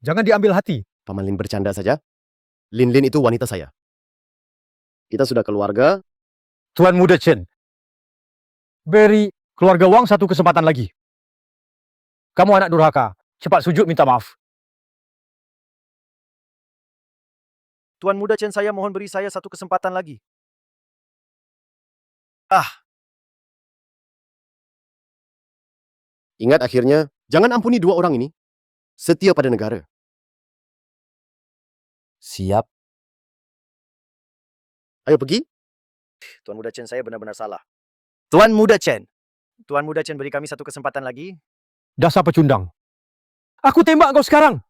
Jangan diambil hati. Paman Lin bercanda saja. Lin itu wanita saya. Kita sudah keluarga. Tuan Muda Chen, beri keluarga Wang satu kesempatan lagi. Kamu anak durhaka, cepat sujud minta maaf. Tuan Muda Chen, saya mohon beri saya satu kesempatan lagi. Ingat akhirnya, jangan ampuni dua orang ini. Setia pada negara. Siap. Ayo pergi. Tuan Muda Chen, saya benar-benar salah. Tuan Muda Chen. Tuan Muda Chen, beri kami satu kesempatan lagi. Dasar pecundang. Aku tembak kau sekarang.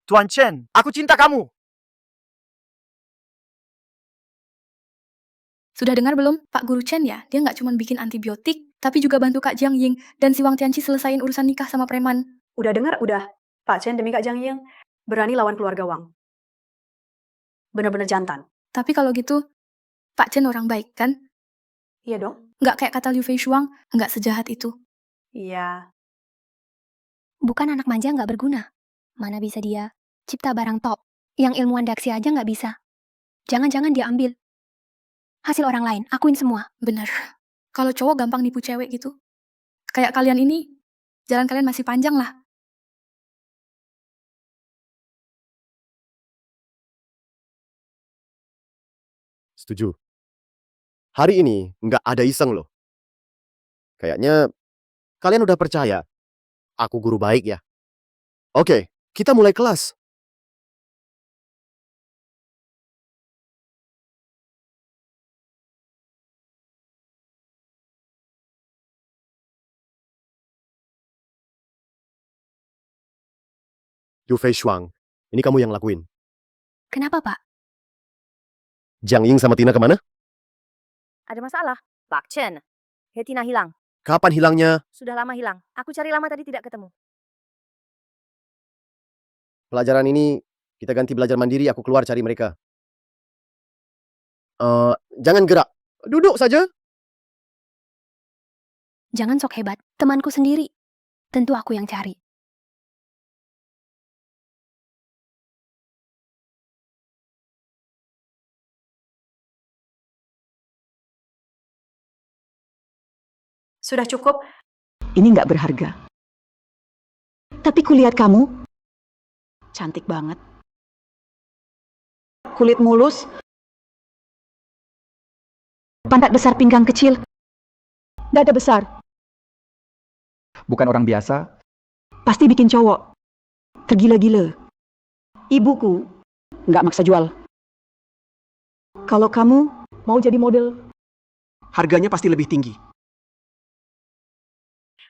Tuan Chen, aku cinta kamu. Sudah dengar belum, Pak Guru Chen ya? Dia nggak cuma bikin antibiotik, tapi juga bantu Kak Jiang Ying dan si Wang Tianqi selesaiin urusan nikah sama preman. Udah dengar? Udah. Pak Chen demi Kak Jiang Ying berani lawan keluarga Wang. Bener-bener jantan. Tapi kalau gitu, Pak Chen orang baik kan? Iya dong? Nggak kayak kata Liu Fei Shuang, nggak sejahat itu. Iya. Bukan anak manja nggak berguna. Mana bisa dia cipta barang top yang ilmuwan daksi aja nggak bisa. Jangan-jangan dia ambil hasil orang lain, akuin semua. Bener. Kalau cowok gampang nipu cewek gitu. Kayak kalian ini, jalan kalian masih panjang lah. Setuju. Hari ini nggak ada iseng loh. Kayaknya kalian udah percaya. Aku guru baik ya. Oke, kita mulai kelas. Liu Fei Shuang, ini kamu yang lakuin. Kenapa, Pak? Jiang Ying sama Tina kemana? ada masalah. Pak Chen, Hetina hilang. Kapan hilangnya? Sudah lama hilang. Aku cari lama tadi tidak ketemu. Pelajaran ini kita ganti belajar mandiri, aku keluar cari mereka. Jangan gerak. Duduk saja. Jangan sok hebat, temanku sendiri. Tentu aku yang cari. Sudah cukup. Ini nggak berharga. Tapi kulihat kamu. Cantik banget. Kulit mulus. Pantat besar, pinggang kecil. Dada besar. Bukan orang biasa. Pasti bikin cowok tergila-gila. Ibuku nggak maksa jual. Kalau kamu mau jadi model, Harganya pasti lebih tinggi.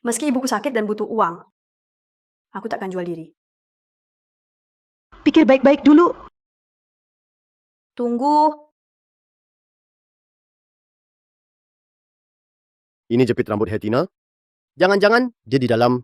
Meski ibuku sakit dan butuh uang, aku takkan jual diri. pikir baik-baik dulu. Tunggu, Ini jepit rambut Hetina. Jangan-jangan dia di dalam.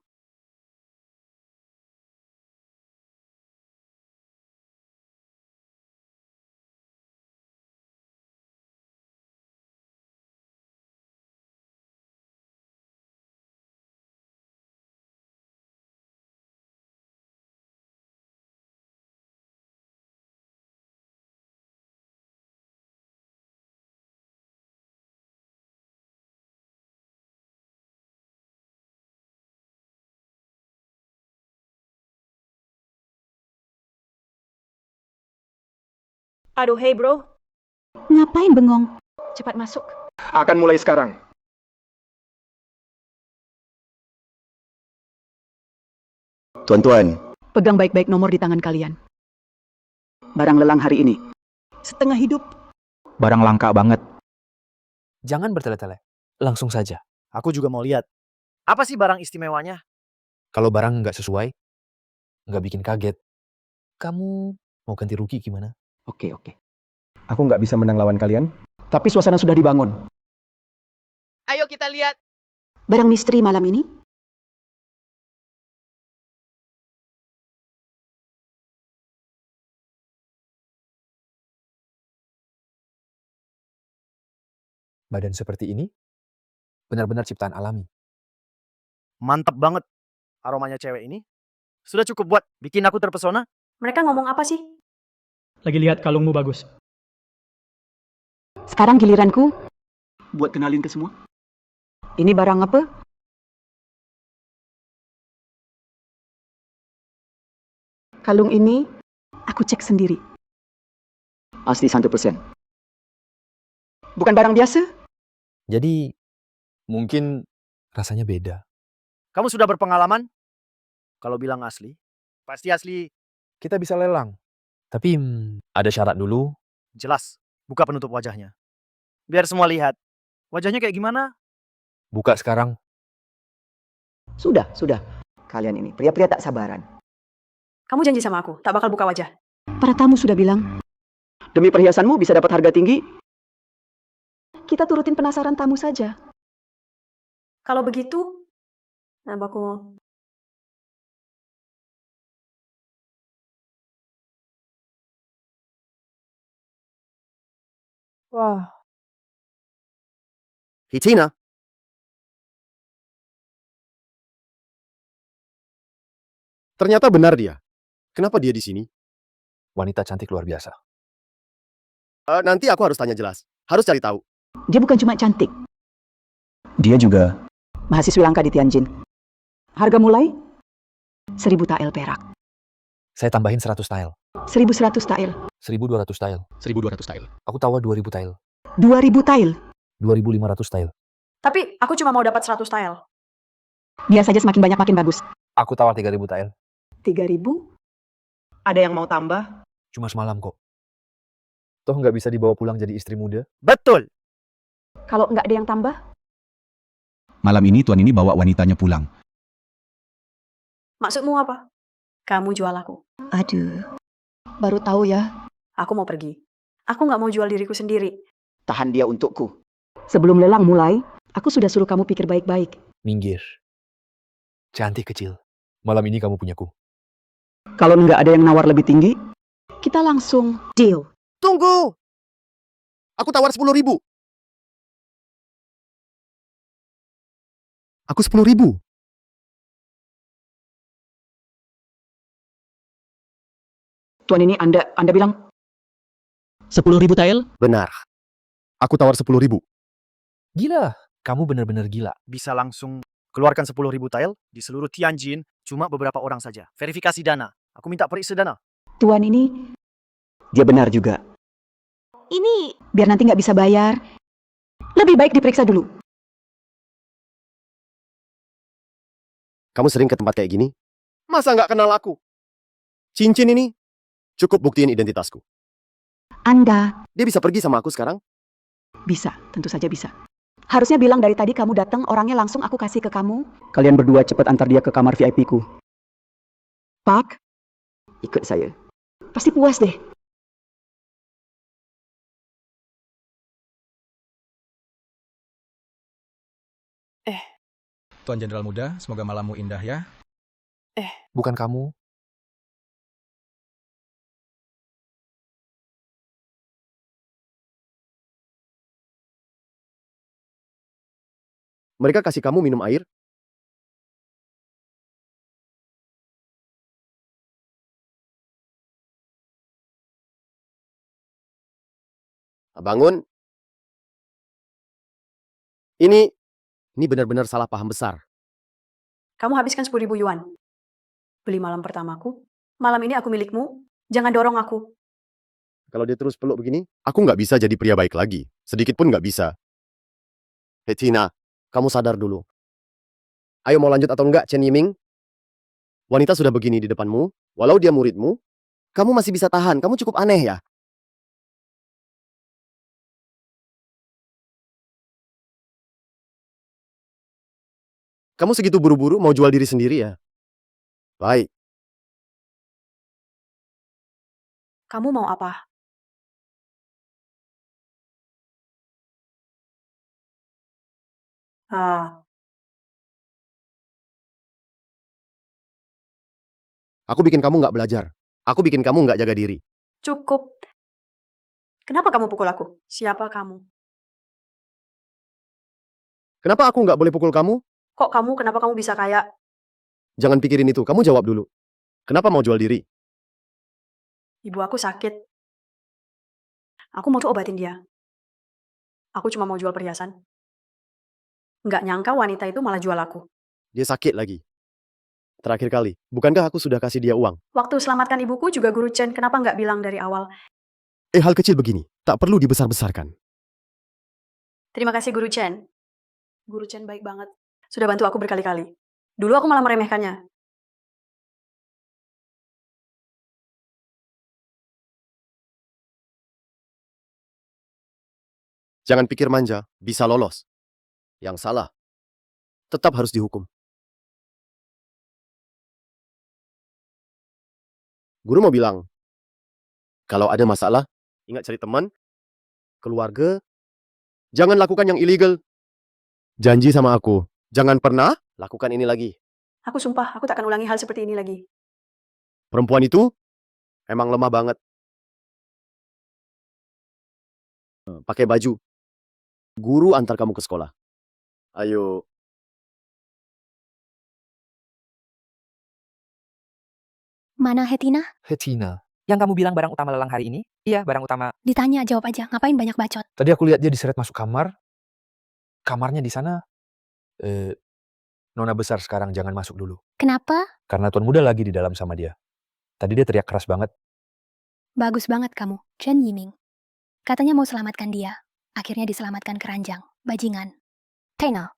aduh hey bro, Ngapain bengong? Cepat masuk. Akan mulai sekarang. Tuan-tuan, Pegang baik-baik nomor di tangan kalian. Barang lelang hari ini. Setengah hidup. Barang langka banget. Jangan bertele-tele. Langsung saja. Aku juga mau lihat. Apa sih barang istimewanya? Kalau barang nggak sesuai, nggak bikin kaget, kamu mau ganti rugi gimana? Oke. Aku nggak bisa menang lawan kalian, tapi suasana sudah dibangun. Ayo kita lihat. Barang misteri malam ini. Badan seperti ini, benar-benar ciptaan alami. Mantap banget. Aromanya cewek ini. Sudah cukup buat bikin aku terpesona. mereka ngomong apa sih? Lagi lihat kalungmu bagus. Sekarang giliranku. Buat kenalin ke semua. Ini barang apa? Kalung ini aku cek sendiri. Asli 100%. Bukan barang biasa. Jadi, mungkin rasanya beda. Kamu sudah berpengalaman? Kalau bilang asli, pasti asli. Kita bisa lelang. Tapi, ada syarat dulu. Jelas, buka penutup wajahnya. Biar semua lihat. Wajahnya kayak gimana? Buka sekarang. Sudah. Kalian ini pria-pria tak sabaran. Kamu janji sama aku, tak bakal buka wajah. Para tamu sudah bilang. Demi perhiasanmu bisa dapat harga tinggi. Kita turutin penasaran tamu saja. Kalau begitu, aku Wah. Hetina. Ternyata benar dia. Kenapa dia di sini? Wanita cantik luar biasa. Nanti aku harus tanya jelas. Harus cari tahu. Dia bukan cuma cantik. Dia juga. Mahasiswi langka di Tianjin. Harga mulai 1.000 tael perak. Saya tambahin 100 tile. 1.100 tael. 1.200 tile. 1.200 tile. Aku tawar 2.000 tile. 2.000 tael. 2.500 tile. Tapi aku cuma mau dapat 100 tile. Biar saja semakin banyak makin bagus. Aku tawar 3.000 tile. 3.000? Ada yang mau tambah? Cuma semalam kok. Toh nggak bisa dibawa pulang jadi istri muda? Betul. Kalau nggak ada yang tambah? Malam ini tuan ini bawa wanitanya pulang. Maksudmu apa? Kamu jual aku. Aduh. Baru tahu ya. Aku mau pergi. Aku nggak mau jual diriku sendiri. Tahan dia untukku. Sebelum lelang mulai, aku sudah suruh kamu pikir baik-baik. Minggir. Cantik kecil. Malam ini kamu punyaku. Kalau nggak ada yang nawar lebih tinggi, kita langsung deal. Tunggu! Aku tawar 10.000. Aku 10.000. Tuan ini Anda bilang 10.000 tael? Benar. Aku tawar 10.000. Gila. Kamu benar-benar gila. Bisa langsung keluarkan 10.000 tile di seluruh Tianjin, cuma beberapa orang saja. Verifikasi dana. Aku minta periksa dana. Tuan ini Dia benar juga. Ini biar nanti nggak bisa bayar. Lebih baik diperiksa dulu. Kamu sering ke tempat kayak gini? Masa nggak kenal aku? Cincin ini Cukup buktiin identitasku. Anda Dia bisa pergi sama aku sekarang? bisa, tentu saja bisa. Harusnya bilang dari tadi kamu datang, orangnya langsung aku kasih ke kamu. Kalian berdua cepat antar dia ke kamar VIP-ku. Pak, ikut saya. Pasti puas deh. Tuan Jenderal Muda, semoga malammu indah ya. Bukan kamu. Mereka kasih kamu minum air? Bangun. Ini benar-benar salah paham besar. Kamu habiskan 10.000 yuan. Beli malam pertamaku. Malam ini aku milikmu. Jangan dorong aku. Kalau dia terus peluk begini, aku nggak bisa jadi pria baik lagi. Sedikit pun nggak bisa. Hei Tina, kamu sadar dulu. Ayo mau lanjut atau enggak, Chen Yiming? Wanita sudah begini di depanmu, walau dia muridmu, kamu masih bisa tahan. Kamu cukup aneh ya. Kamu segitu buru-buru mau jual diri sendiri ya? Baik. Kamu mau apa? Ah, Aku bikin kamu nggak belajar. Aku bikin kamu nggak jaga diri. cukup. Kenapa kamu pukul aku? Siapa kamu? Kenapa aku nggak boleh pukul kamu? Kok kamu, kenapa kamu bisa kayak... Jangan pikirin itu. Kamu jawab dulu. Kenapa mau jual diri? Ibu aku sakit. Aku mau tuh obatin dia. Aku cuma mau jual perhiasan. Nggak nyangka wanita itu malah jual aku. Dia sakit lagi. Terakhir kali, bukankah aku sudah kasih dia uang? Waktu selamatkan ibuku juga Guru Chen, kenapa nggak bilang dari awal? Hal kecil begini, tak perlu dibesar-besarkan. Terima kasih Guru Chen. Guru Chen baik banget. Sudah bantu aku berkali-kali. Dulu aku malah meremehkannya. Jangan pikir manja, bisa lolos. Yang salah, tetap harus dihukum. Guru mau bilang, kalau ada masalah, ingat cari teman, keluarga, jangan lakukan yang illegal. Janji sama aku, jangan pernah lakukan ini lagi. Aku sumpah, aku tak akan ulangi hal seperti ini lagi. Perempuan itu emang lemah banget. Pakai baju. Guru antar kamu ke sekolah. Ayo. Mana Hetina? Hetina. Yang kamu bilang barang utama lelang hari ini? Iya, barang utama. Ditanya, jawab aja. Ngapain banyak bacot? Tadi aku lihat dia diseret masuk kamar. Kamarnya di sana. Nona besar sekarang jangan masuk dulu. Kenapa? Karena tuan muda lagi di dalam sama dia. Tadi dia teriak keras banget. Bagus banget kamu, Chen Yiming. Katanya mau selamatkan dia. Akhirnya diselamatkan keranjang, bajingan. Tina,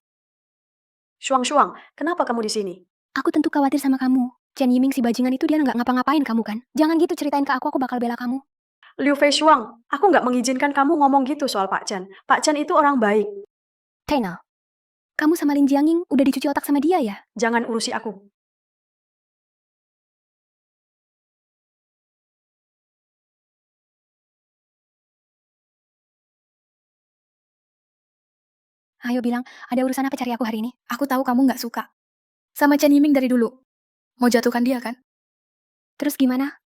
Shuang, kenapa kamu di sini? aku tentu khawatir sama kamu. Chen Yiming si bajingan itu dia nggak ngapa-ngapain kamu kan? Jangan gitu ceritain ke aku bakal bela kamu. Liu Fei Shuang, aku nggak mengizinkan kamu ngomong gitu soal Pak Chen. Pak Chen itu orang baik. Tina, kamu sama Lin Jianging udah dicuci otak sama dia ya? Jangan urusi aku. Ayo bilang, ada urusan apa cari aku hari ini? Aku tahu kamu nggak suka. Sama Chen Yiming dari dulu. Mau jatuhkan dia kan? Terus gimana?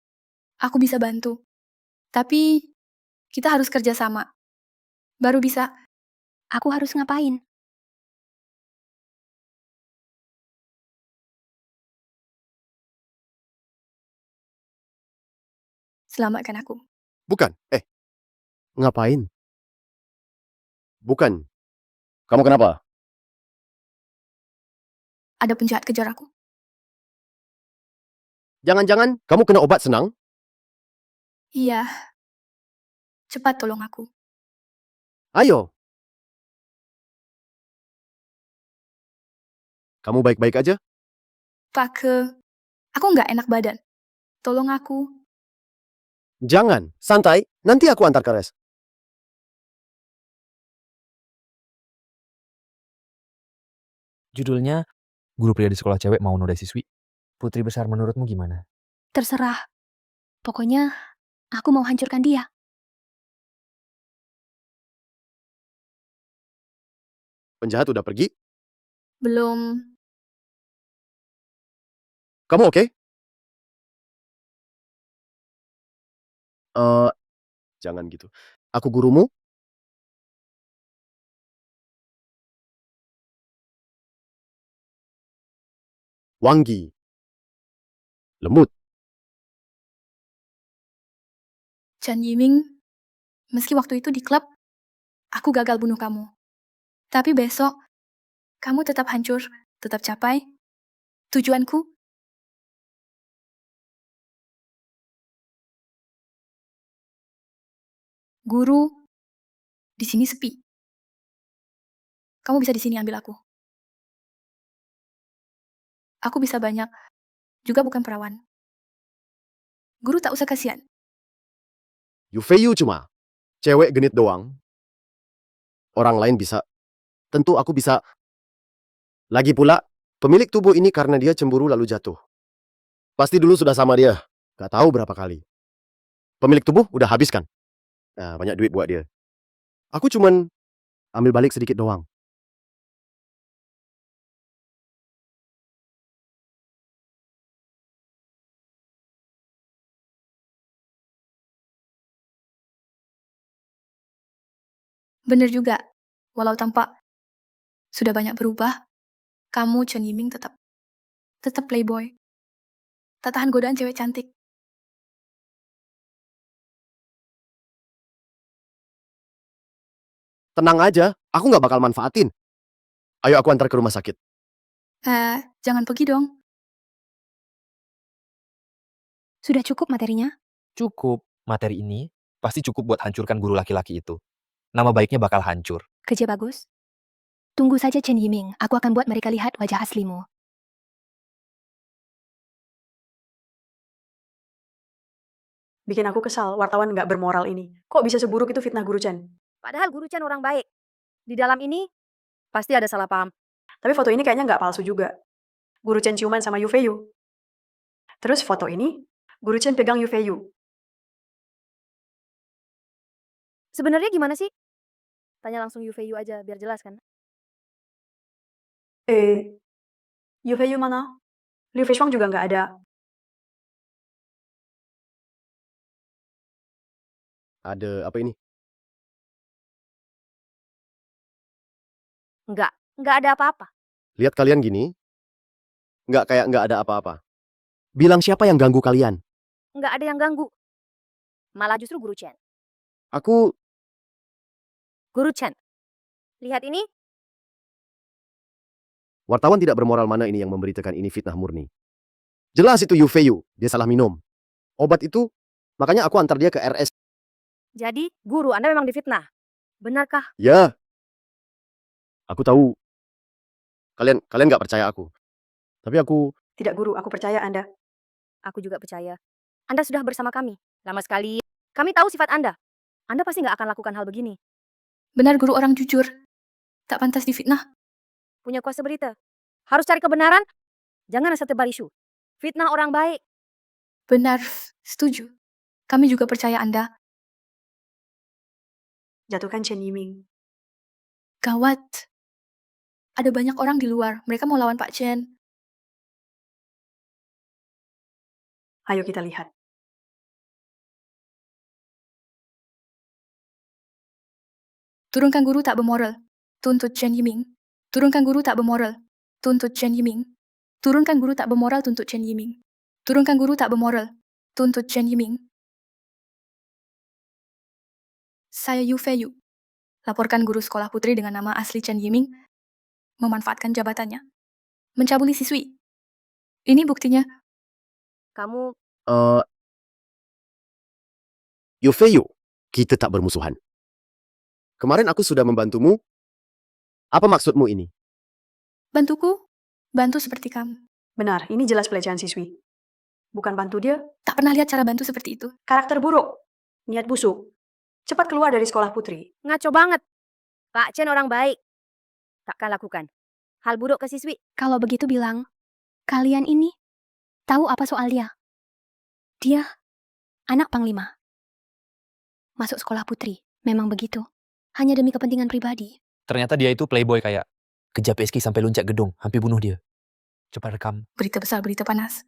Aku bisa bantu. Tapi, kita harus kerja sama. Baru bisa. Aku harus ngapain? Selamatkan aku. Bukan. Ngapain? Bukan. Kamu kenapa? Ada penjahat kejar aku. Jangan-jangan kamu kena obat senang? Iya. Cepat tolong aku. Ayo. Kamu baik-baik aja? Pak, aku nggak enak badan. Tolong aku. Jangan, santai, nanti aku antar ke res. Judulnya, guru pria di sekolah cewek mau nodai siswi. Putri besar menurutmu gimana? Terserah. Pokoknya, aku mau hancurkan dia. Penjahat udah pergi? Belum. Kamu oke? Jangan gitu. Aku gurumu? Wangi. Lembut. Chen Yiming, meski waktu itu di klub, aku gagal bunuh kamu. Tapi besok, kamu tetap hancur, tetap capai tujuanku. Guru, di sini sepi. Kamu bisa di sini ambil aku. Aku bisa banyak, juga bukan perawan. Guru tak usah kasihan. Yufeyu cuma cewek genit doang. Orang lain bisa. Tentu aku bisa. Lagi pula, pemilik tubuh ini karena dia cemburu lalu jatuh. Pasti dulu sudah sama dia. Gak tahu berapa kali. Pemilik tubuh udah habis kan? Nah, banyak duit buat dia. Aku cuman ambil balik sedikit doang. Bener juga, walau tampak sudah banyak berubah, kamu Chen Yiming tetap playboy. Tak tahan godaan cewek cantik. Tenang aja, aku gak bakal manfaatin. Ayo aku antar ke rumah sakit. Jangan pergi dong. Sudah cukup materinya? Cukup, materi ini pasti cukup buat hancurkan guru laki-laki itu. Nama baiknya bakal hancur. Kerja bagus. Tunggu saja Chen Yiming, aku akan buat mereka lihat wajah aslimu. Bikin aku kesal, wartawan nggak bermoral ini. Kok bisa seburuk itu fitnah Guru Chen? Padahal Guru Chen orang baik. Di dalam ini, pasti ada salah paham. Tapi foto ini kayaknya nggak palsu juga. Guru Chen ciuman sama Yu Feiyu. Terus foto ini, Guru Chen pegang Yu Feiyu. Sebenarnya gimana sih? Tanya langsung Yu Feiyu aja, biar jelas kan? Yu Feiyu mana? Liu Feishuang juga nggak ada. Ada apa ini? Nggak ada apa-apa. Lihat kalian gini. Nggak kayak nggak ada apa-apa. Bilang siapa yang ganggu kalian? Nggak ada yang ganggu. Malah justru Guru Chen. Aku Guru Chen. Lihat ini, wartawan tidak bermoral mana ini yang memberitakan ini fitnah murni. Jelas itu Yu Feiyu, dia salah minum. Obat itu, makanya aku antar dia ke RS. jadi guru Anda memang difitnah. Benarkah? Ya. Aku tahu. Kalian nggak percaya aku. Tapi aku... Tidak Guru, aku percaya Anda. Aku juga percaya. Anda sudah bersama kami. Lama sekali. Kami tahu sifat Anda. Anda pasti nggak akan lakukan hal begini. Benar guru orang jujur. Tak pantas difitnah. Punya kuasa berita. Harus cari kebenaran. Jangan asal tebar isu. Fitnah orang baik. Benar, setuju. Kami juga percaya Anda. Jatuhkan Chen Yiming. Gawat. Ada banyak orang di luar. Mereka mau lawan Pak Chen. Ayo kita lihat. Turunkan guru tak bermoral. Tuntut Chen Yiming. Turunkan guru tak bermoral. Tuntut Chen Yiming. Turunkan guru tak bermoral tuntut Chen Yiming. Turunkan guru tak bermoral. Tuntut Chen Yiming. Saya Yu Feiyu. Laporkan guru sekolah putri dengan nama asli Chen Yiming memanfaatkan jabatannya. Mencabuli siswi. Ini buktinya. Kamu Yu Feiyu, kita tak bermusuhan. Kemarin aku sudah membantumu. Apa maksudmu ini? Bantuku. Bantu seperti kamu. Benar, ini jelas pelecehan siswi. Bukan bantu dia, Tak pernah lihat cara bantu seperti itu. karakter buruk, niat busuk. Cepat keluar dari sekolah putri. Ngaco banget. Pak Chen orang baik. Takkan lakukan hal buruk ke siswi. Kalau begitu bilang, kalian ini tahu apa soal dia? Dia anak panglima. Masuk sekolah putri, memang begitu. Hanya demi kepentingan pribadi. Ternyata dia itu playboy kayak. Kejar PSG sampai loncat gedung, hampir bunuh dia. Cepat rekam. Berita besar, berita panas.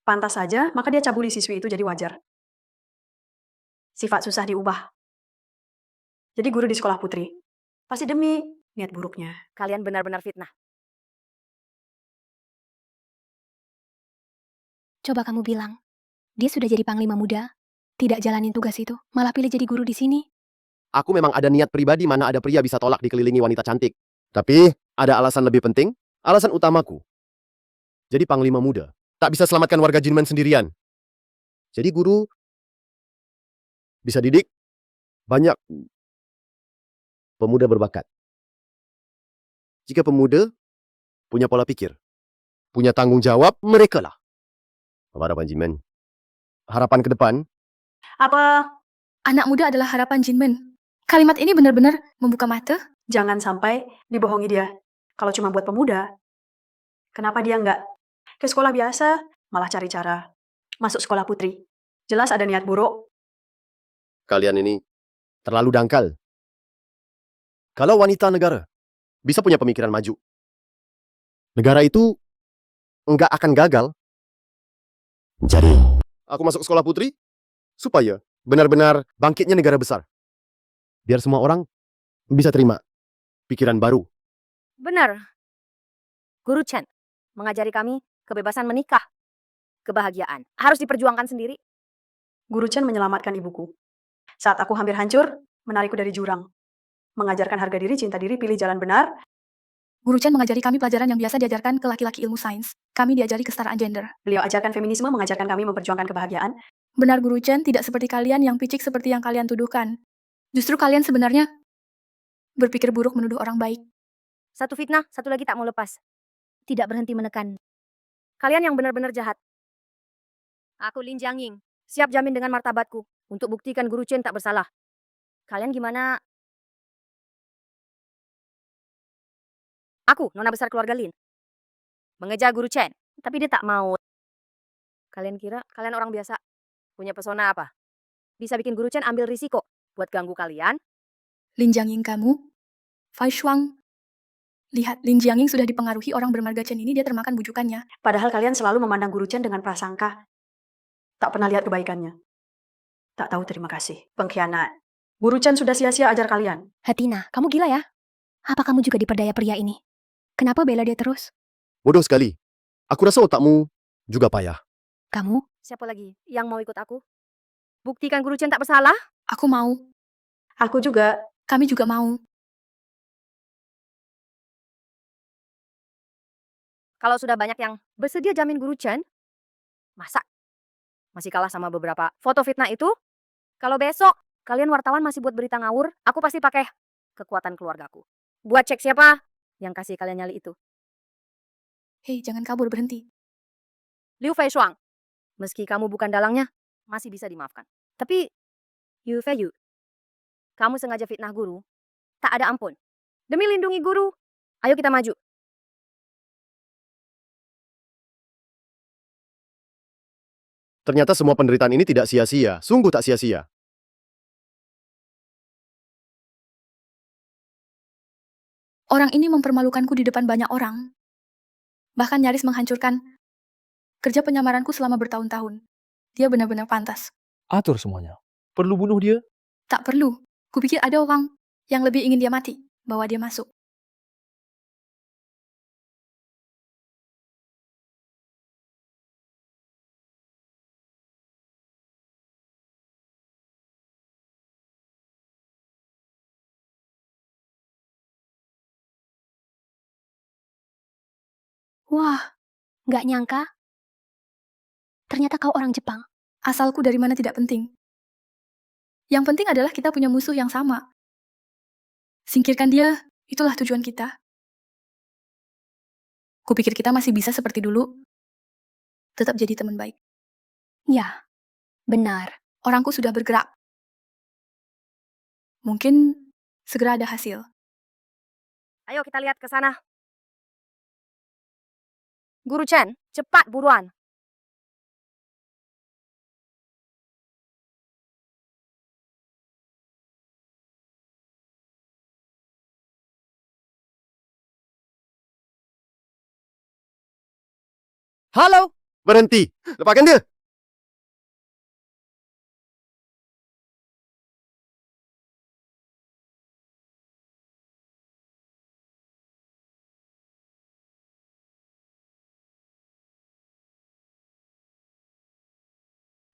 Pantas saja, maka dia cabuli siswi itu jadi wajar. Sifat susah diubah. Jadi guru di sekolah putri, pasti demi niat buruknya. Kalian benar-benar fitnah. Coba kamu bilang, dia sudah jadi panglima muda, tidak jalanin tugas itu, malah pilih jadi guru di sini. Aku memang ada niat pribadi mana ada pria bisa tolak dikelilingi wanita cantik. Tapi, ada alasan lebih penting, alasan utamaku. Jadi panglima muda, tak bisa selamatkan warga Jinmen sendirian. Jadi guru bisa didik banyak pemuda berbakat. Jika pemuda punya pola pikir, punya tanggung jawab, mereka lah harapan Jinmen. Harapan ke depan, Apa Anak muda adalah harapan Jinmen. Kalimat ini benar-benar membuka mata. jangan sampai dibohongi dia. Kalau cuma buat pemuda, kenapa dia nggak ke sekolah biasa, malah cari cara masuk sekolah putri? Jelas ada niat buruk. kalian ini terlalu dangkal. Kalau wanita negara bisa punya pemikiran maju, negara itu nggak akan gagal. Jadi, aku masuk sekolah putri supaya benar-benar bangkitnya negara besar. Biar semua orang bisa terima pikiran baru. Benar. Guru Chen mengajari kami kebebasan menikah. Kebahagiaan harus diperjuangkan sendiri. Guru Chen menyelamatkan ibuku. Saat aku hampir hancur, menarikku dari jurang. Mengajarkan harga diri, cinta diri, pilih jalan benar. Guru Chen mengajari kami pelajaran yang biasa diajarkan ke laki-laki ilmu sains. Kami diajari kesetaraan gender. Beliau ajarkan feminisme, mengajarkan kami memperjuangkan kebahagiaan. Benar Guru Chen, tidak seperti kalian yang picik seperti yang kalian tuduhkan. Justru kalian sebenarnya berpikir buruk menuduh orang baik. Satu fitnah, satu lagi tak mau lepas. Tidak berhenti menekan. Kalian yang benar-benar jahat. Aku Lin Jiangying, siap jamin dengan martabatku untuk buktikan Guru Chen tak bersalah. Kalian gimana? Aku, nona besar keluarga Lin. Mengejar Guru Chen, tapi dia tak mau. Kalian kira kalian orang biasa? Punya pesona apa? Bisa bikin Guru Chen ambil risiko buat ganggu kalian? Lin Jiangying kamu, Fai Shuang. Lihat, Lin Jiangying sudah dipengaruhi orang bermarga Chen ini, dia termakan bujukannya. Padahal kalian selalu memandang Guru Chen dengan prasangka. Tak pernah lihat kebaikannya. Tak tahu terima kasih. Pengkhianat. Guru Chen sudah sia-sia ajar kalian. Hatina, kamu gila ya? Apa kamu juga diperdaya pria ini? Kenapa bela dia terus? Bodoh sekali. Aku rasa otakmu juga payah. Kamu? Siapa lagi yang mau ikut aku? Buktikan Guru Chen tak bersalah? Aku mau. Aku juga. Kami juga mau. Kalau sudah banyak yang bersedia jamin Guru Chen, masa masih kalah sama beberapa foto fitnah itu? Kalau besok kalian wartawan masih buat berita ngawur, aku pasti pakai kekuatan keluargaku. Buat cek siapa yang kasih kalian nyali itu. Hei, jangan kabur, berhenti. Liu Feishuang, meski kamu bukan dalangnya, masih bisa dimaafkan. Tapi, Yu Feiyu, kamu sengaja fitnah guru, tak ada ampun. Demi lindungi guru, ayo kita maju. Ternyata semua penderitaan ini tidak sia-sia. Sungguh tak sia-sia. Orang ini mempermalukanku di depan banyak orang. Bahkan nyaris menghancurkan kerja penyamaranku selama bertahun-tahun. Dia benar-benar pantas. Atur semuanya. Perlu bunuh dia? Tak perlu. Kupikir ada orang yang lebih ingin dia mati. Bawa dia masuk. Wah, nggak nyangka. Ternyata kau orang Jepang. Asalku dari mana tidak penting. Yang penting adalah kita punya musuh yang sama. Singkirkan dia, itulah tujuan kita. Kupikir kita masih bisa seperti dulu. Tetap jadi teman baik. Ya, benar. Orangku sudah bergerak. Mungkin segera ada hasil. Ayo kita lihat ke sana. Guru Chen, cepat buruan. Halo! Berhenti! Lepaskan dia!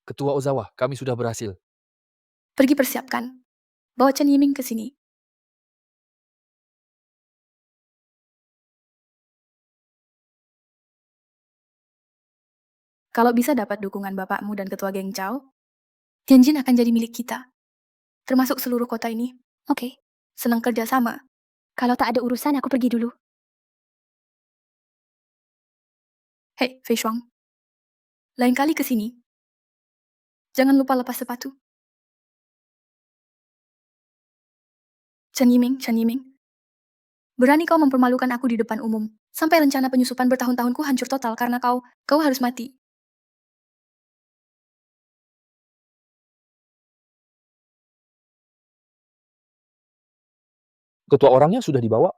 Ketua Ozawa, kami sudah berhasil. Pergi persiapkan. Bawa Chen Yiming ke sini. Kalau bisa dapat dukungan bapakmu dan ketua geng Chao, Tianjin akan jadi milik kita. Termasuk seluruh kota ini. Oke. Senang kerja sama. Kalau tak ada urusan, aku pergi dulu. Hei, Fei Shuang. Lain kali ke sini. Jangan lupa lepas sepatu. Chen Yiming. Berani kau mempermalukan aku di depan umum. Sampai rencana penyusupan bertahun-tahunku hancur total karena kau harus mati. Ketua orangnya sudah dibawa.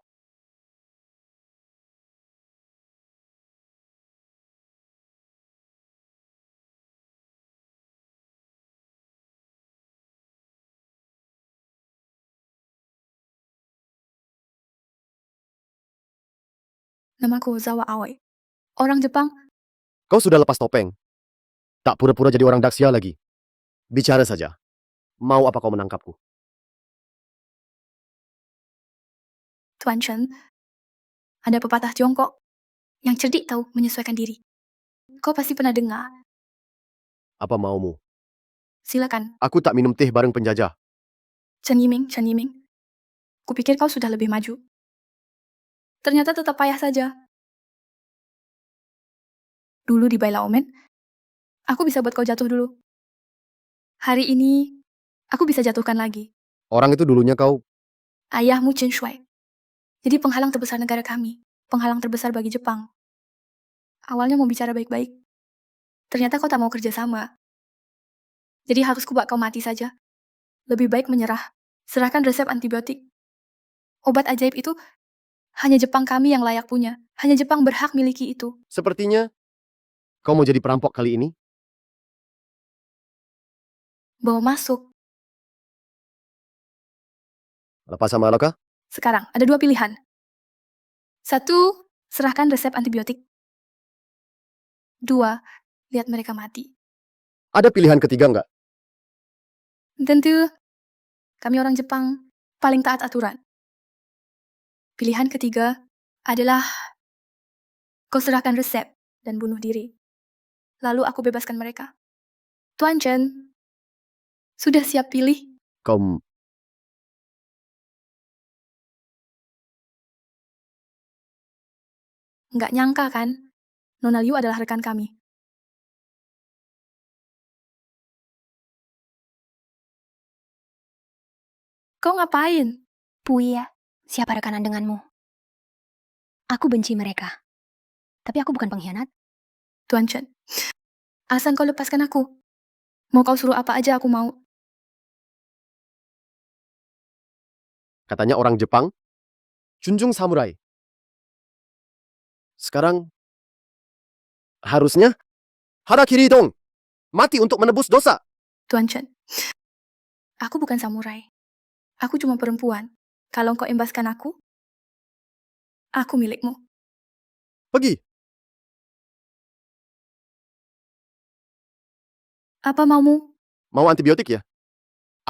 Namaku Ozawa Aoi. Orang Jepang. Kau sudah lepas topeng. Tak pura-pura jadi orang Daxia lagi. Bicara saja. Mau apa kau menangkapku? Tuan Chen. Ada pepatah Tiongkok. Yang cerdik tahu menyesuaikan diri. Kau pasti pernah dengar. Apa maumu? Silakan. Aku tak minum teh bareng penjajah. Chen Yiming. Kupikir kau sudah lebih maju. Ternyata tetap payah saja. Dulu di Baila Omen, aku bisa buat kau jatuh dulu. Hari ini, aku bisa jatuhkan lagi. Orang itu dulunya kau... Ayahmu Chen Shuai. Jadi penghalang terbesar negara kami. Penghalang terbesar bagi Jepang. Awalnya mau bicara baik-baik. Ternyata kau tak mau kerja sama. Jadi harus kubak kau mati saja. Lebih baik menyerah. Serahkan resep antibiotik. Obat ajaib itu hanya Jepang kami yang layak punya. Hanya Jepang berhak miliki itu. Sepertinya kau mau jadi perampok kali ini? Bawa masuk. Lepas sama Loka? Sekarang, ada dua pilihan. Satu, serahkan resep antibiotik. Dua, lihat mereka mati. Ada pilihan ketiga nggak? Tentu, kami orang Jepang paling taat aturan. Pilihan ketiga adalah kau serahkan resep dan bunuh diri. Lalu aku bebaskan mereka. Tuan Chen, sudah siap pilih? Kau... Nggak nyangka kan, Nona Liu adalah rekan kami. Kau ngapain? Puya, siapa rekanan denganmu? Aku benci mereka. Tapi aku bukan pengkhianat. Tuan Chen, asal kau lepaskan aku. Mau kau suruh apa aja aku mau. Katanya orang Jepang, junjung samurai. Sekarang, harusnya, harakiri dong. Mati untuk menebus dosa. Tuan Chen, aku bukan samurai. Aku cuma perempuan. Kalau kau embaskan aku milikmu. Pergi. Apa maumu? Mau antibiotik ya?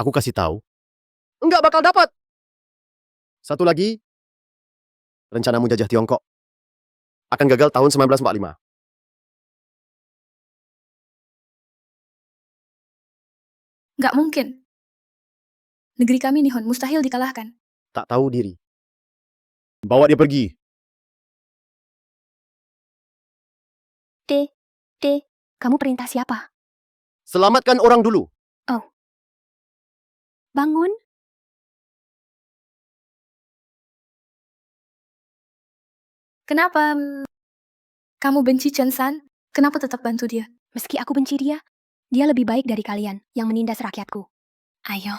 Aku kasih tahu. Enggak bakal dapat. Satu lagi, rencanamu jajah Tiongkok akan gagal tahun 1945. Nggak mungkin. Negeri kami Nihon mustahil dikalahkan. Tak tahu diri. Bawa dia pergi. Kamu perintah siapa? Selamatkan orang dulu. Bangun. Kenapa kamu benci Chen San? Kenapa tetap bantu dia? Meski aku benci dia lebih baik dari kalian yang menindas rakyatku. Ayo.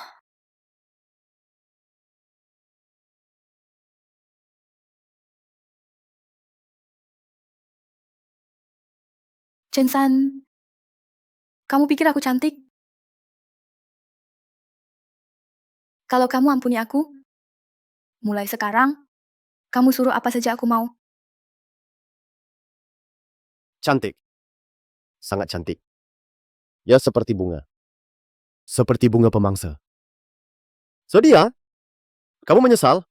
Chen San, kamu pikir aku cantik? Kalau kamu ampuni aku, mulai sekarang, kamu suruh apa saja aku mau. Cantik. Sangat cantik. Ya seperti bunga. Seperti bunga pemangsa. Sedih ya? Kamu menyesal?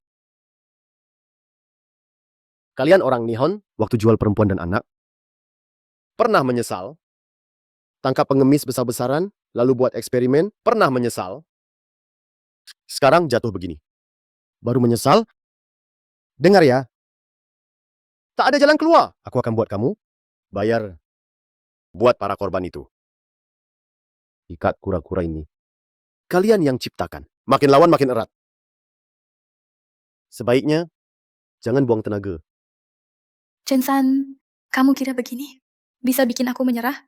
Kalian orang Nihon, waktu jual perempuan dan anak, pernah menyesal? Tangkap pengemis besar-besaran, lalu buat eksperimen, pernah menyesal? Sekarang jatuh begini. Baru menyesal? Dengar ya. Tak ada jalan keluar. Aku akan buat kamu bayar buat para korban itu. Ikat kura-kura ini. Kalian yang ciptakan. Makin lawan makin erat. Sebaiknya, jangan buang tenaga. Chen San, kamu kira begini bisa bikin aku menyerah?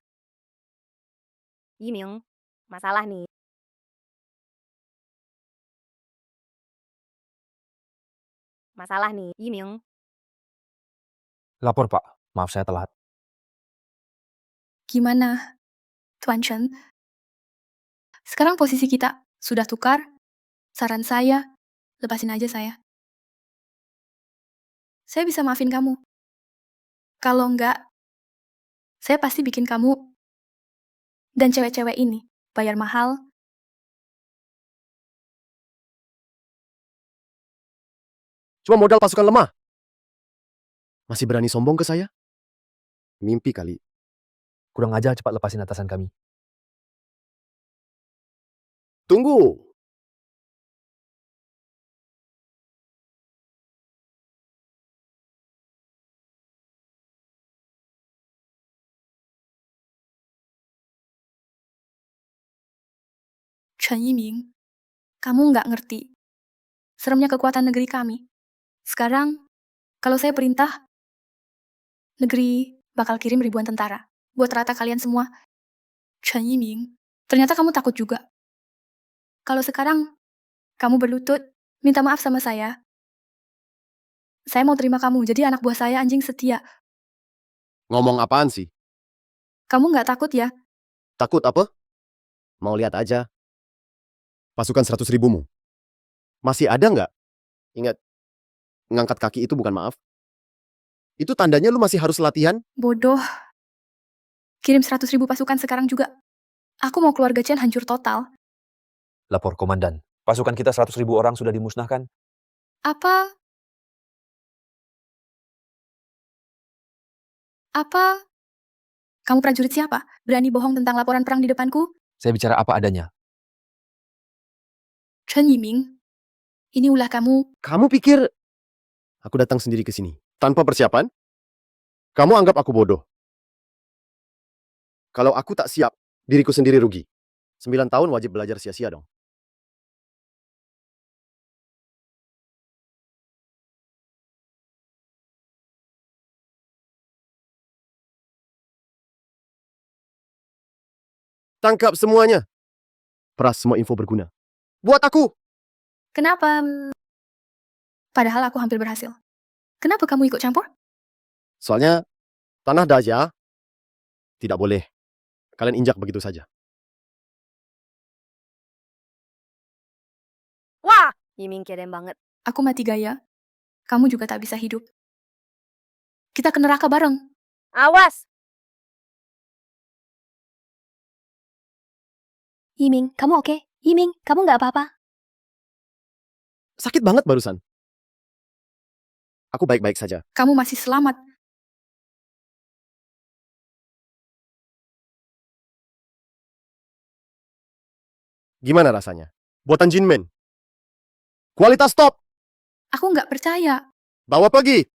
Yiming, masalah nih. Masalah nih, Yiming. Lapor, Pak. Maaf saya telat. Gimana, Tuan Chen? Sekarang posisi kita sudah tukar. Saran saya, lepasin aja saya. Saya bisa maafin kamu. Kalau enggak, saya pasti bikin kamu dan cewek-cewek ini bayar mahal. Cuma modal pasukan lemah. Masih berani sombong ke saya? Mimpi kali. Kurang aja cepat lepasin atasan kami. Tunggu. Chen Yiming, kamu nggak ngerti seremnya kekuatan negeri kami. Sekarang, kalau saya perintah, negeri bakal kirim ribuan tentara buat rata kalian semua. Chen Yiming, ternyata kamu takut juga. Kalau sekarang, kamu berlutut, minta maaf sama saya. Saya mau terima kamu jadi anak buah saya anjing setia. Ngomong apaan sih? Kamu nggak takut ya? Takut apa? Mau lihat aja. Pasukan 100.000-mu. Masih ada nggak? Ingat, ngangkat kaki itu bukan maaf. Itu tandanya lu masih harus latihan. Bodoh. Kirim 100.000 pasukan sekarang juga. Aku mau keluarga Chen hancur total. Lapor, Komandan. Pasukan kita 100.000 orang sudah dimusnahkan. Apa? Kamu prajurit siapa? Berani bohong tentang laporan perang di depanku? Saya bicara apa adanya. Chen Yiming, ini ulah kamu. Kamu pikir aku datang sendiri ke sini tanpa persiapan? Kamu anggap aku bodoh. Kalau aku tak siap, diriku sendiri rugi. 9 tahun wajib belajar sia-sia dong. Tangkap semuanya. Peras semua info berguna. Buat aku. Kenapa? Padahal aku hampir berhasil. Kenapa kamu ikut campur? Soalnya tanah Daja tidak boleh kalian injak begitu saja. Wah, Yiming keren banget. Aku mati gaya. Kamu juga tak bisa hidup. Kita ke neraka bareng. Awas! Yiming, kamu oke? Yiming, kamu nggak apa-apa? Sakit banget barusan. Aku baik-baik saja. Kamu masih selamat. Gimana rasanya? Buatan Jinmen. Kualitas top. Aku nggak percaya. Bawa pergi.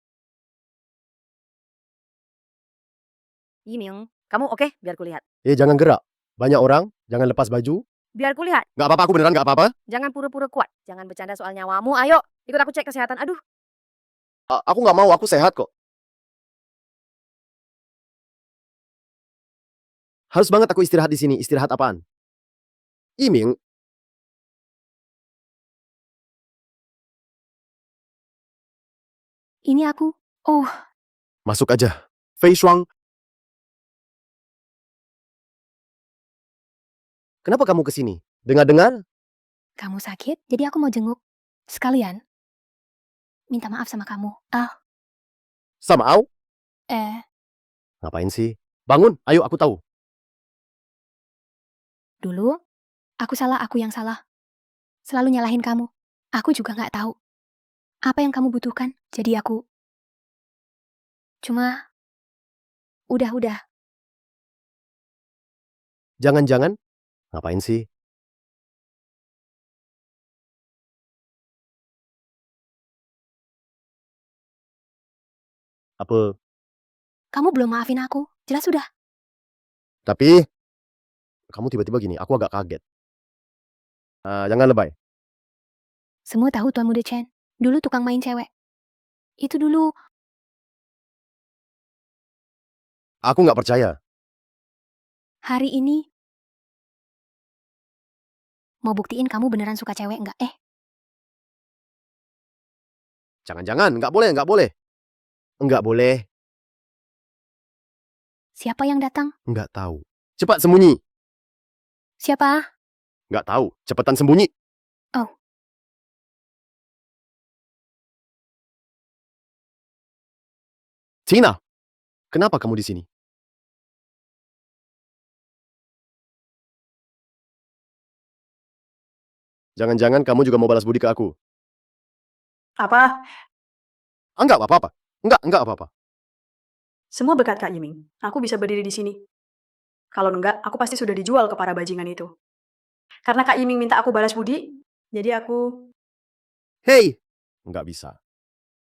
Yiming, kamu oke? Biar kulihat. Jangan gerak. Banyak orang, jangan lepas baju. Biar kulihat. Nggak apa-apa, aku beneran nggak apa-apa. Jangan pura-pura kuat. Jangan bercanda soal nyawamu. Ayo, ikut aku cek kesehatan. Aduh, Aku nggak mau, aku sehat kok. Harus banget aku istirahat di sini. Istirahat apaan? Yiming, Ini aku. Oh, masuk aja. Fei Shuang. Kenapa kamu kesini? Dengar-dengar? kamu sakit, jadi aku mau jenguk. Sekalian. Minta maaf sama kamu. Sama Au? Ngapain sih? Bangun, ayo aku tahu. Dulu, aku yang salah. Selalu nyalahin kamu. Aku juga nggak tahu. Apa yang kamu butuhkan, jadi aku. Cuma, udah. Jangan-jangan? Ngapain sih? Apa? Kamu belum maafin aku. Jelas sudah. Tapi, kamu tiba-tiba gini, aku agak kaget. Jangan lebay. Semua tahu Tuan Muda Chen. Dulu tukang main cewek. Itu dulu. Aku nggak percaya. Hari ini. Mau buktiin kamu beneran suka cewek nggak? Jangan-jangan, nggak boleh, nggak boleh. Nggak boleh, Siapa yang datang? nggak tahu. Cepat sembunyi. Siapa? Nggak tahu, cepetan sembunyi. Oh. Cina, kenapa kamu di sini? Jangan-jangan kamu juga mau balas budi ke aku? Apa? Enggak apa-apa. Enggak apa-apa. Semua berkat Kak Yiming. Aku bisa berdiri di sini. Kalau enggak, aku pasti sudah dijual ke para bajingan itu. Karena Kak Yiming minta aku balas budi, jadi aku... Hei, nggak bisa.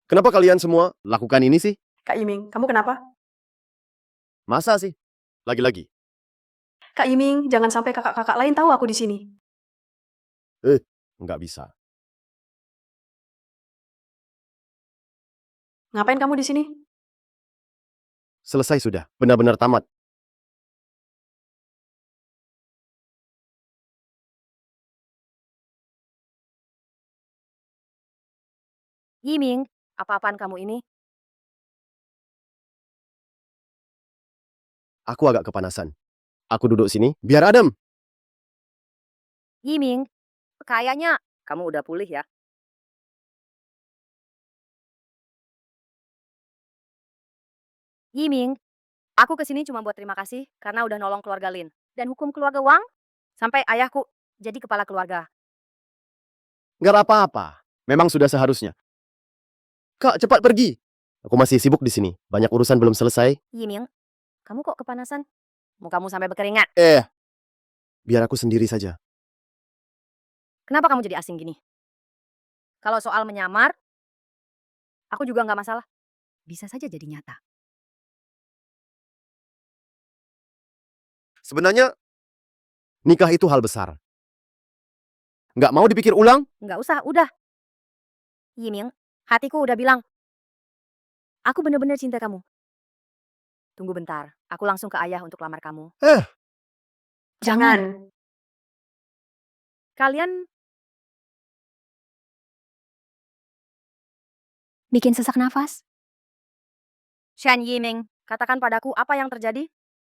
Kenapa kalian semua lakukan ini sih? Kak Yiming, kamu kenapa? Masa sih? Lagi-lagi. Kak Yiming, jangan sampai kakak-kakak lain tahu aku di sini. Nggak bisa. Ngapain kamu di sini? Selesai sudah. Benar-benar tamat. Yiming, apa-apaan kamu ini? Aku agak kepanasan. Aku duduk sini, biar adem. Yiming, kayaknya kamu udah pulih ya. Yiming, aku kesini cuma buat terima kasih karena udah nolong keluarga Lin. Dan hukum keluarga Wang sampai ayahku jadi kepala keluarga. Nggak apa-apa. Memang sudah seharusnya. Kak, cepat pergi. Aku masih sibuk di sini. Banyak urusan belum selesai. Yiming, kamu kok kepanasan? Mukamu sampai berkeringat. Biar aku sendiri saja. Kenapa kamu jadi asing gini? Kalau soal menyamar, aku juga nggak masalah. Bisa saja jadi nyata. Sebenarnya, nikah itu hal besar. Nggak mau dipikir ulang? Nggak usah, udah. Yiming, hatiku udah bilang, aku bener-bener cinta kamu. Tunggu bentar, aku langsung ke ayah untuk lamar kamu. Jangan. Kalian Bikin sesak nafas. Shan Yiming, katakan padaku apa yang terjadi?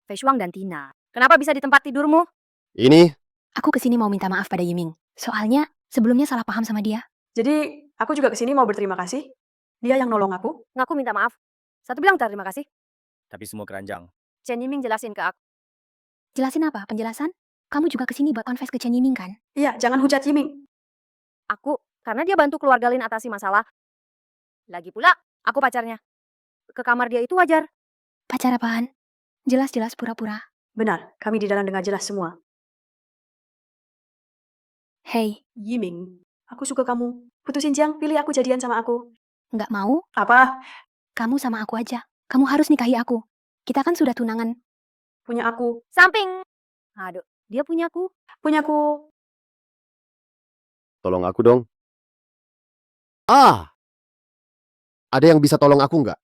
Fei Shuang dan Tina, kenapa bisa di tempat tidurmu? Ini, Aku kesini mau minta maaf pada Yiming. Soalnya, sebelumnya salah paham sama dia. Jadi, aku juga kesini mau berterima kasih. Dia yang nolong aku. Ngaku minta maaf. Satu bilang terima kasih. Tapi semua keranjang. Chen Yiming jelasin ke aku. Jelasin apa? Penjelasan? Kamu juga kesini buat confess ke Chen Yiming kan? Iya, jangan hujat Yiming. Aku, karena dia bantu keluarga Lin atasi masalah. Lagi pula, aku pacarnya. Ke kamar dia itu wajar. Pacar apaan? Jelas-jelas pura-pura. Benar, kami di dalam dengar jelas semua. Hey, Yiming, aku suka kamu. Putusin Jiang, pilih aku jadian sama aku. nggak mau? Apa? Kamu sama aku aja. Kamu harus nikahi aku. Kita kan sudah tunangan. Punya aku. Samping. Aduh, dia punyaku. Punyaku. Tolong aku dong. Ada yang bisa tolong aku nggak?